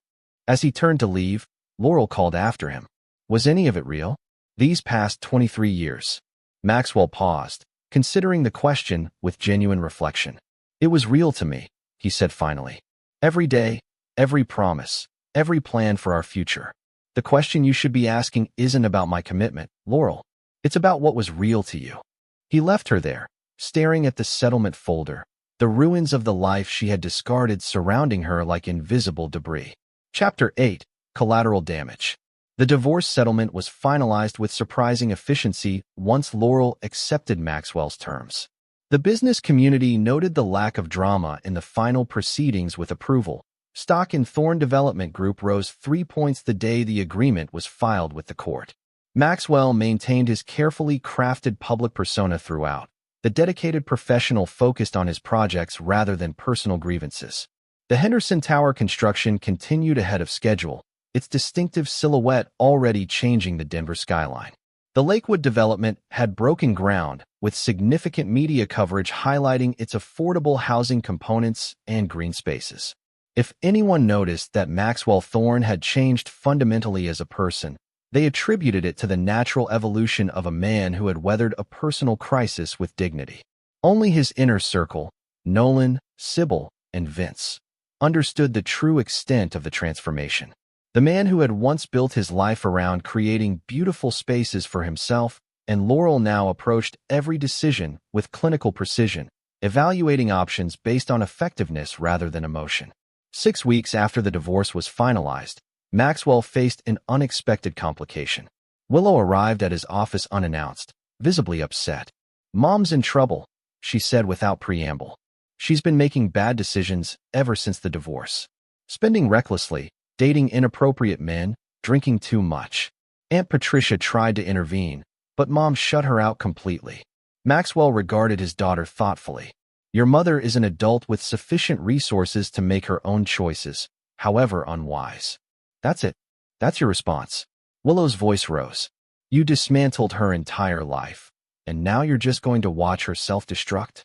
Speaker 1: As he turned to leave, Laurel called after him. Was any of it real? These past 23 years. Maxwell paused, considering the question with genuine reflection. It was real to me, he said finally. Every day, every promise, every plan for our future. The question you should be asking isn't about my commitment, Laurel. It's about what was real to you. He left her there, staring at the settlement folder, the ruins of the life she had discarded surrounding her like invisible debris. Chapter 8. Collateral Damage. The divorce settlement was finalized with surprising efficiency once Laurel accepted Maxwell's terms. The business community noted the lack of drama in the final proceedings with approval. Stock in Thorn Development Group rose 3 points the day the agreement was filed with the court. Maxwell maintained his carefully crafted public persona throughout. The dedicated professional focused on his projects rather than personal grievances. The Henderson Tower construction continued ahead of schedule, its distinctive silhouette already changing the Denver skyline. The Lakewood development had broken ground, with significant media coverage highlighting its affordable housing components and green spaces. If anyone noticed that Maxwell Thorn had changed fundamentally as a person, they attributed it to the natural evolution of a man who had weathered a personal crisis with dignity. Only his inner circle, Nolan, Sybil, and Vince, understood the true extent of the transformation. The man who had once built his life around creating beautiful spaces for himself and Laurel now approached every decision with clinical precision, evaluating options based on effectiveness rather than emotion. 6 weeks after the divorce was finalized, Maxwell faced an unexpected complication. Willow arrived at his office unannounced, visibly upset. "Mom's in trouble," she said without preamble. "She's been making bad decisions ever since the divorce. Spending recklessly, dating inappropriate men, drinking too much." Aunt Patricia tried to intervene, but Mom shut her out completely. Maxwell regarded his daughter thoughtfully. "Your mother is an adult with sufficient resources to make her own choices, however unwise." "That's it. That's your response." Willow's voice rose. "You dismantled her entire life, and now you're just going to watch her self-destruct?"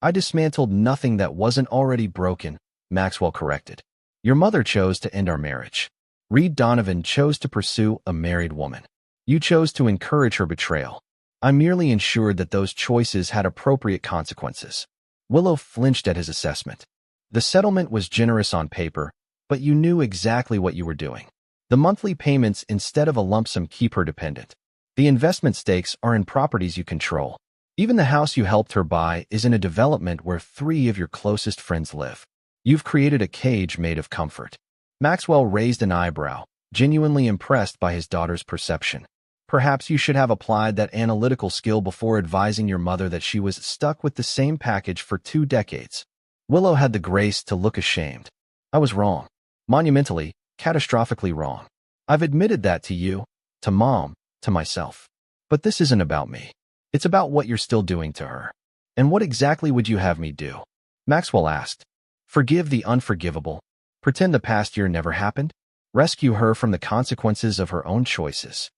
Speaker 1: "I dismantled nothing that wasn't already broken," Maxwell corrected. "Your mother chose to end our marriage. Reed Donovan chose to pursue a married woman. You chose to encourage her betrayal. I merely ensured that those choices had appropriate consequences." Willow flinched at his assessment. "The settlement was generous on paper, but you knew exactly what you were doing. The monthly payments instead of a lump sum keep her dependent. The investment stakes are in properties you control. Even the house you helped her buy is in a development where 3 of your closest friends live. You've created a cage made of comfort." Maxwell raised an eyebrow, genuinely impressed by his daughter's perception. "Perhaps you should have applied that analytical skill before advising your mother that she was stuck with the same package for 2 decades. Willow had the grace to look ashamed. "I was wrong. Monumentally, catastrophically wrong. I've admitted that to you, to Mom, to myself. But this isn't about me. It's about what you're still doing to her." "And what exactly would you have me do?" Maxwell asked. "Forgive the unforgivable? Pretend the past year never happened? Rescue her from the consequences of her own choices?"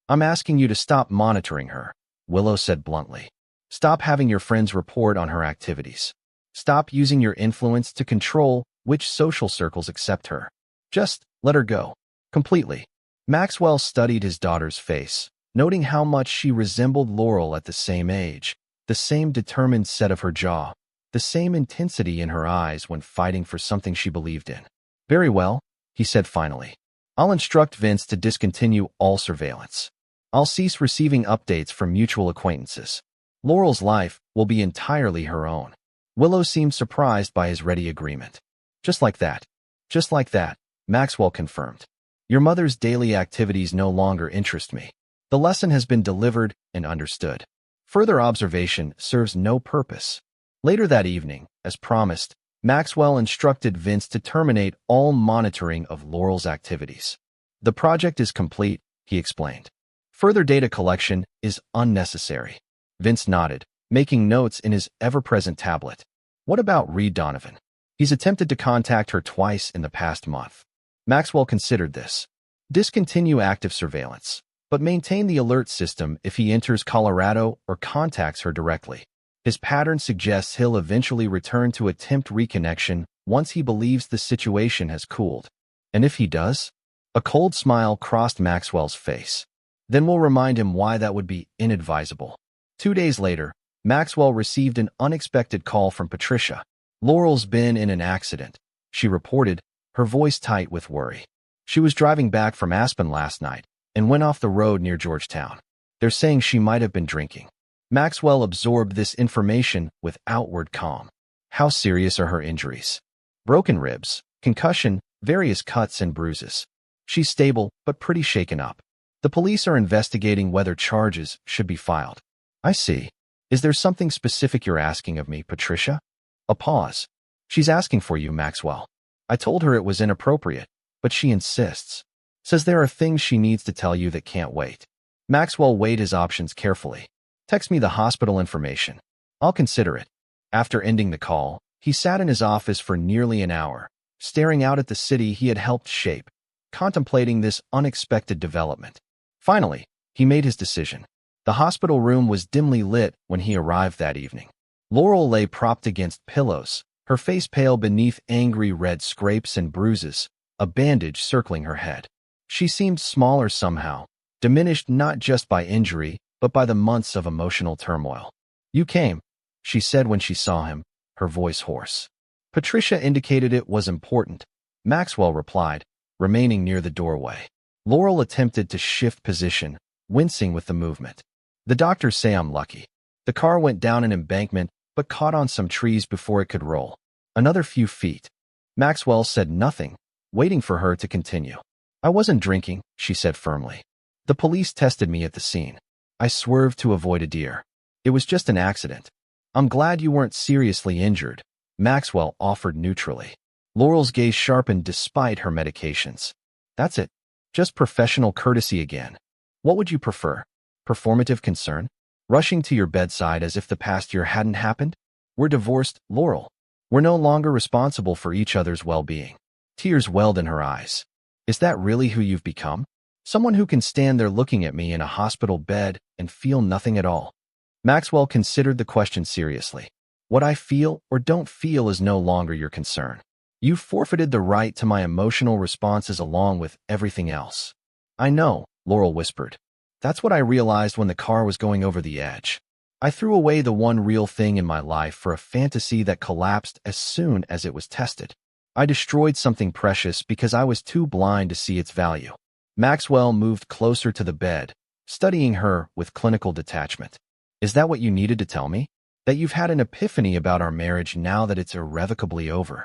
Speaker 1: "I'm asking you to stop monitoring her," Willow said bluntly. "Stop having your friends report on her activities. Stop using your influence to control which social circles accept her. Just let her go. Completely." Maxwell studied his daughter's face, noting how much she resembled Laurel at the same age, the same determined set of her jaw, the same intensity in her eyes when fighting for something she believed in. "Very well," he said finally. "I'll instruct Vince to discontinue all surveillance. I'll cease receiving updates from mutual acquaintances. Laurel's life will be entirely her own." Willow seemed surprised by his ready agreement. "Just like that. Just like that," Maxwell confirmed. "Your mother's daily activities no longer interest me. The lesson has been delivered and understood. Further observation serves no purpose." Later that evening, as promised, Maxwell instructed Vince to terminate all monitoring of Laurel's activities. "The project is complete," he explained. "Further data collection is unnecessary." Vince nodded, making notes in his ever-present tablet. "What about Reed Donovan? He's attempted to contact her twice in the past month." Maxwell considered this. "Discontinue active surveillance, but maintain the alert system if he enters Colorado or contacts her directly. His pattern suggests he'll eventually return to attempt reconnection once he believes the situation has cooled. And if he does?" A cold smile crossed Maxwell's face. "Then we'll remind him why that would be inadvisable." 2 days later, Maxwell received an unexpected call from Patricia. "Laurel's been in an accident," she reported, her voice tight with worry. "She was driving back from Aspen last night and went off the road near Georgetown. They're saying she might have been drinking." Maxwell absorbed this information with outward calm. "How serious are her injuries?" "Broken ribs, concussion, various cuts and bruises." She's stable, but pretty shaken up. The police are investigating whether charges should be filed. I see. Is there something specific you're asking of me, Patricia? A pause. She's asking for you, Maxwell. I told her it was inappropriate, but she insists. Says there are things she needs to tell you that can't wait. Maxwell weighed his options carefully. Text me the hospital information. I'll consider it. After ending the call, he sat in his office for nearly an hour, staring out at the city he had helped shape, contemplating this unexpected development. Finally, he made his decision. The hospital room was dimly lit when he arrived that evening. Laurel lay propped against pillows, her face pale beneath angry red scrapes and bruises, a bandage circling her head. She seemed smaller somehow, diminished not just by injury, but by the months of emotional turmoil. You came, she said when she saw him, her voice hoarse. Patricia indicated it was important. Maxwell replied, remaining near the doorway. Laurel attempted to shift position, wincing with the movement. The doctors say I'm lucky. The car went down an embankment, but caught on some trees before it could roll. Another few feet. Maxwell said nothing, waiting for her to continue. I wasn't drinking, she said firmly. The police tested me at the scene. I swerved to avoid a deer. It was just an accident. I'm glad you weren't seriously injured, Maxwell offered neutrally. Laurel's gaze sharpened despite her medications. That's it. Just professional courtesy again. What would you prefer? Performative concern? Rushing to your bedside as if the past year hadn't happened? We're divorced, Laurel. We're no longer responsible for each other's well-being. Tears welled in her eyes. Is that really who you've become? Someone who can stand there looking at me in a hospital bed and feel nothing at all? Maxwell considered the question seriously. What I feel or don't feel is no longer your concern. You've forfeited the right to my emotional responses along with everything else. I know, Laurel whispered. That's what I realized when the car was going over the edge. I threw away the one real thing in my life for a fantasy that collapsed as soon as it was tested. I destroyed something precious because I was too blind to see its value. Maxwell moved closer to the bed, studying her with clinical detachment. Is that what you needed to tell me? That you've had an epiphany about our marriage now that it's irrevocably over?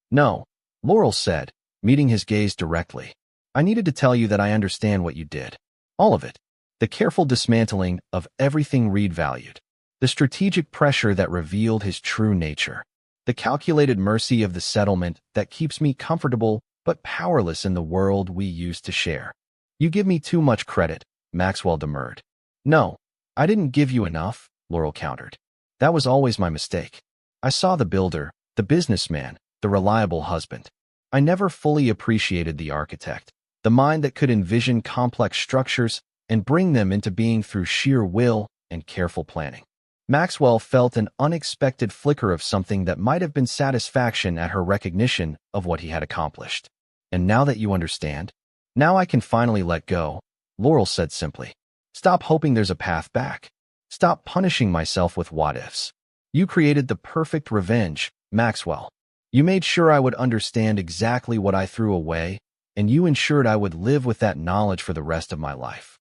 Speaker 1: No, Laurel said, meeting his gaze directly. I needed to tell you that I understand what you did. All of it. The careful dismantling of everything Reed valued. The strategic pressure that revealed his true nature. The calculated mercy of the settlement that keeps me comfortable but powerless in the world we used to share. You give me too much credit, Maxwell demurred. No, I didn't give you enough, Laurel countered. That was always my mistake. I saw the builder, the businessman, the reliable husband. I never fully appreciated the architect, the mind that could envision complex structures and bring them into being through sheer will and careful planning. Maxwell felt an unexpected flicker of something that might have been satisfaction at her recognition of what he had accomplished. And now that you understand, now I can finally let go, Laurel said simply. Stop hoping there's a path back. Stop punishing myself with what-ifs. You created the perfect revenge, Maxwell. You made sure I would understand exactly what I threw away, and you ensured I would live with that knowledge for the rest of my life.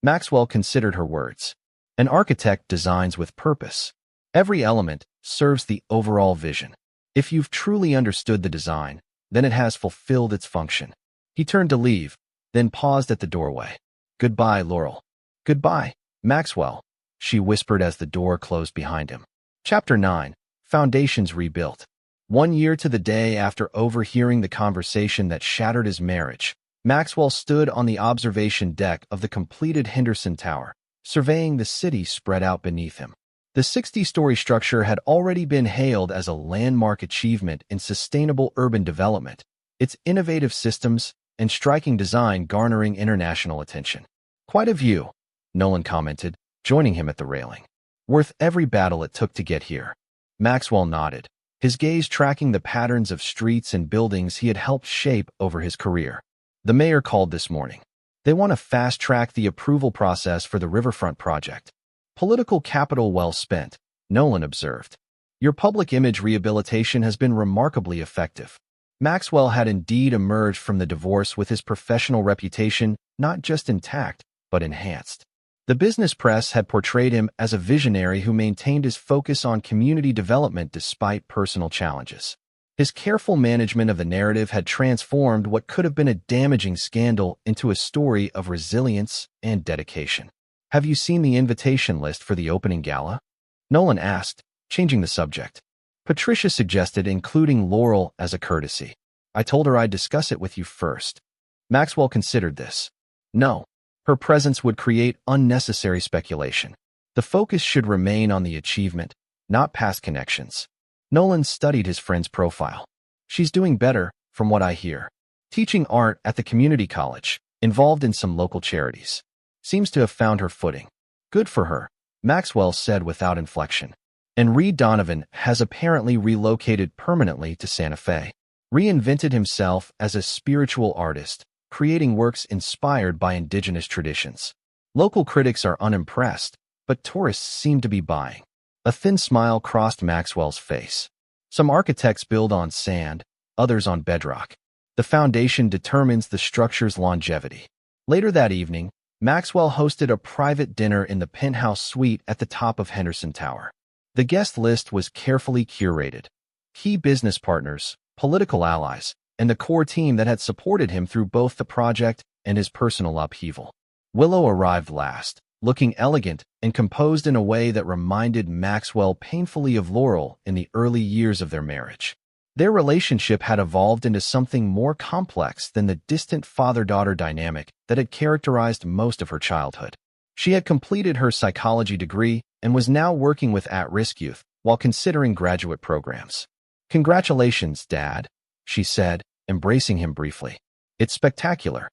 Speaker 1: Maxwell considered her words. An architect designs with purpose. Every element serves the overall vision. If you've truly understood the design, then it has fulfilled its function. He turned to leave, then paused at the doorway. Goodbye, Laurel. Goodbye, Maxwell, she whispered as the door closed behind him. Chapter 9. Foundations Rebuilt. 1 year to the day after overhearing the conversation that shattered his marriage, Maxwell stood on the observation deck of the completed Henderson Tower, surveying the city spread out beneath him. The 60-story structure had already been hailed as a landmark achievement in sustainable urban development, its innovative systems and striking design garnering international attention. Quite a view, Nolan commented, joining him at the railing. Worth every battle it took to get here. Maxwell nodded, his gaze tracking the patterns of streets and buildings he had helped shape over his career. The mayor called this morning. They want to fast-track the approval process for the riverfront project. Political capital well spent, Nolan observed. Your public image rehabilitation has been remarkably effective. Maxwell had indeed emerged from the divorce with his professional reputation not just intact, but enhanced. The business press had portrayed him as a visionary who maintained his focus on community development despite personal challenges. His careful management of the narrative had transformed what could have been a damaging scandal into a story of resilience and dedication. "Have you seen the invitation list for the opening gala?" Nolan asked, changing the subject. Patricia suggested including Laurel as a courtesy. "I told her I'd discuss it with you first." Maxwell considered this. No, her presence would create unnecessary speculation. The focus should remain on the achievement, not past connections. Nolan studied his friend's profile. "She's doing better, from what I hear. Teaching art at the community college, involved in some local charities. Seems to have found her footing. Good for her," Maxwell said without inflection. "And Reed Donovan has apparently relocated permanently to Santa Fe. Reinvented himself as a spiritual artist, creating works inspired by indigenous traditions. Local critics are unimpressed, but tourists seem to be buying." A thin smile crossed Maxwell's face. "Some architects build on sand, others on bedrock. The foundation determines the structure's longevity." Later that evening, Maxwell hosted a private dinner in the penthouse suite at the top of Henderson Tower. The guest list was carefully curated. Key business partners, political allies, and the core team that had supported him through both the project and his personal upheaval. Willow arrived last, looking elegant and composed in a way that reminded Maxwell painfully of Laurel in the early years of their marriage. Their relationship had evolved into something more complex than the distant father-daughter dynamic that had characterized most of her childhood. She had completed her psychology degree and was now working with at-risk youth while considering graduate programs. "Congratulations, Dad," she said, embracing him briefly. "It's spectacular."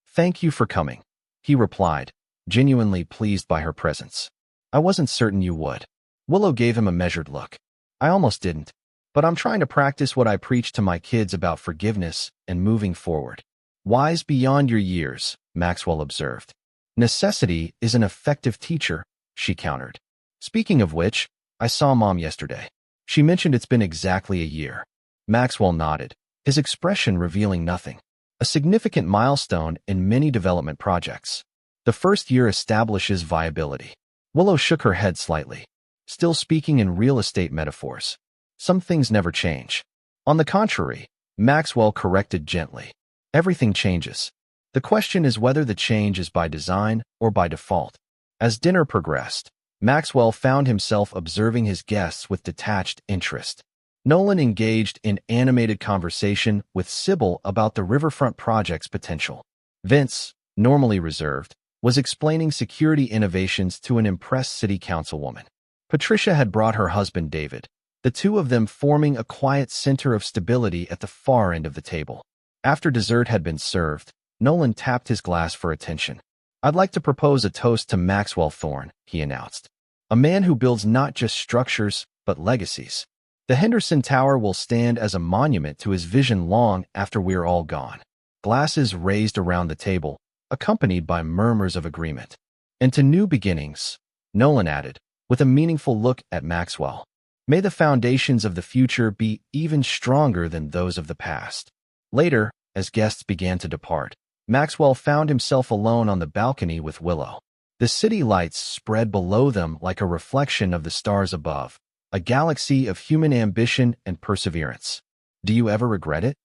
Speaker 1: "Thank you for coming," he replied, genuinely pleased by her presence. "I wasn't certain you would." Willow gave him a measured look. "I almost didn't, but I'm trying to practice what I preach to my kids about forgiveness and moving forward." "Wise beyond your years," Maxwell observed. "Necessity is an effective teacher," she countered. "Speaking of which, I saw Mom yesterday. She mentioned it's been exactly a year." Maxwell nodded, his expression revealing nothing. "A significant milestone in many development projects. The first year establishes viability." Willow shook her head slightly, still speaking in real estate metaphors. "Some things never change." "On the contrary," Maxwell corrected gently. "Everything changes. The question is whether the change is by design or by default." As dinner progressed, Maxwell found himself observing his guests with detached interest. Nolan engaged in animated conversation with Sybil about the riverfront project's potential. Vince, normally reserved, was explaining security innovations to an impressed city councilwoman. Patricia had brought her husband David, the two of them forming a quiet center of stability at the far end of the table. After dessert had been served, Nolan tapped his glass for attention. "I'd like to propose a toast to Maxwell Thorne," he announced. "A man who builds not just structures, but legacies. The Henderson Tower will stand as a monument to his vision long after we're all gone." Glasses raised around the table, accompanied by murmurs of agreement. "And to new beginnings," Nolan added, with a meaningful look at Maxwell. "May the foundations of the future be even stronger than those of the past." Later, as guests began to depart, Maxwell found himself alone on the balcony with Willow. The city lights spread below them like a reflection of the stars above, a galaxy of human ambition and perseverance. "Do you ever regret it?"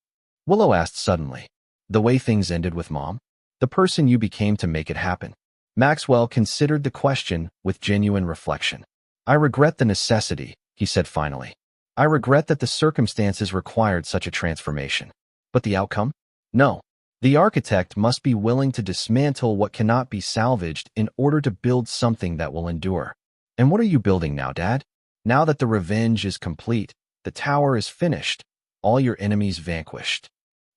Speaker 1: Willow asked suddenly. "The way things ended with Mom? The person you became to make it happen?" Maxwell considered the question with genuine reflection. "I regret the necessity," he said finally. "I regret that the circumstances required such a transformation. But the outcome? No. The architect must be willing to dismantle what cannot be salvaged in order to build something that will endure." "And what are you building now, Dad?" "Now that the revenge is complete, the tower is finished, all your enemies vanquished."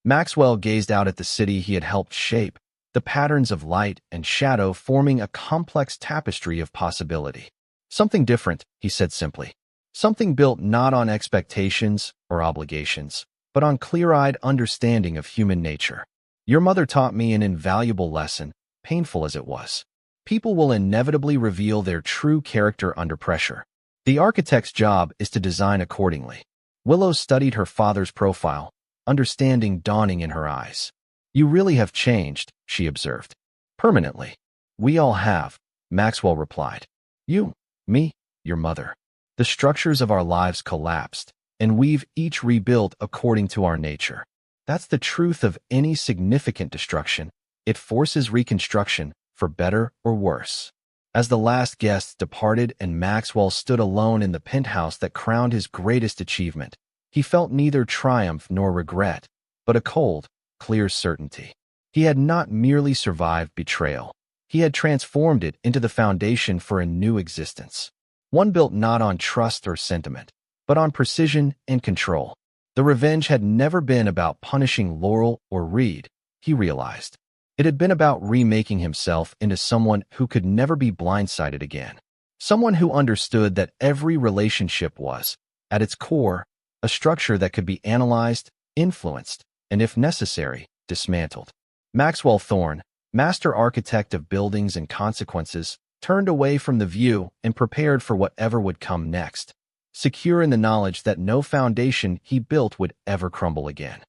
Speaker 1: Maxwell gazed out at the city he had helped shape, the patterns of light and shadow forming a complex tapestry of possibility. "Something different," he said simply. "Something built not on expectations or obligations, but on clear-eyed understanding of human nature. Your mother taught me an invaluable lesson, painful as it was. People will inevitably reveal their true character under pressure. The architect's job is to design accordingly." Willow studied her father's profile, understanding dawning in her eyes. "You really have changed," she observed. "Permanently." "We all have," Maxwell replied. "You, me, your mother. The structures of our lives collapsed, and we've each rebuilt according to our nature. That's the truth of any significant destruction. It forces reconstruction, for better or worse. As the last guests departed and Maxwell stood alone in the penthouse that crowned his greatest achievement, he felt neither triumph nor regret, but a cold, clear certainty. He had not merely survived betrayal. He had transformed it into the foundation for a new existence. One built not on trust or sentiment, but on precision and control. The revenge had never been about punishing Laurel or Reed, he realized. It had been about remaking himself into someone who could never be blindsided again. Someone who understood that every relationship was, at its core, a structure that could be analyzed, influenced, and if necessary, dismantled. Maxwell Thorne, master architect of buildings and consequences, turned away from the view and prepared for whatever would come next, secure in the knowledge that no foundation he built would ever crumble again.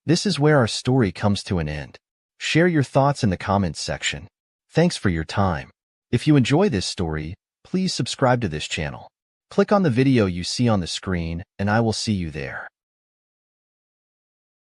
Speaker 1: This is where our story comes to an end. Share your thoughts in the comments section. Thanks for your time. If you enjoy this story, please subscribe to this channel. Click on the video you see on the screen, and I will see you there.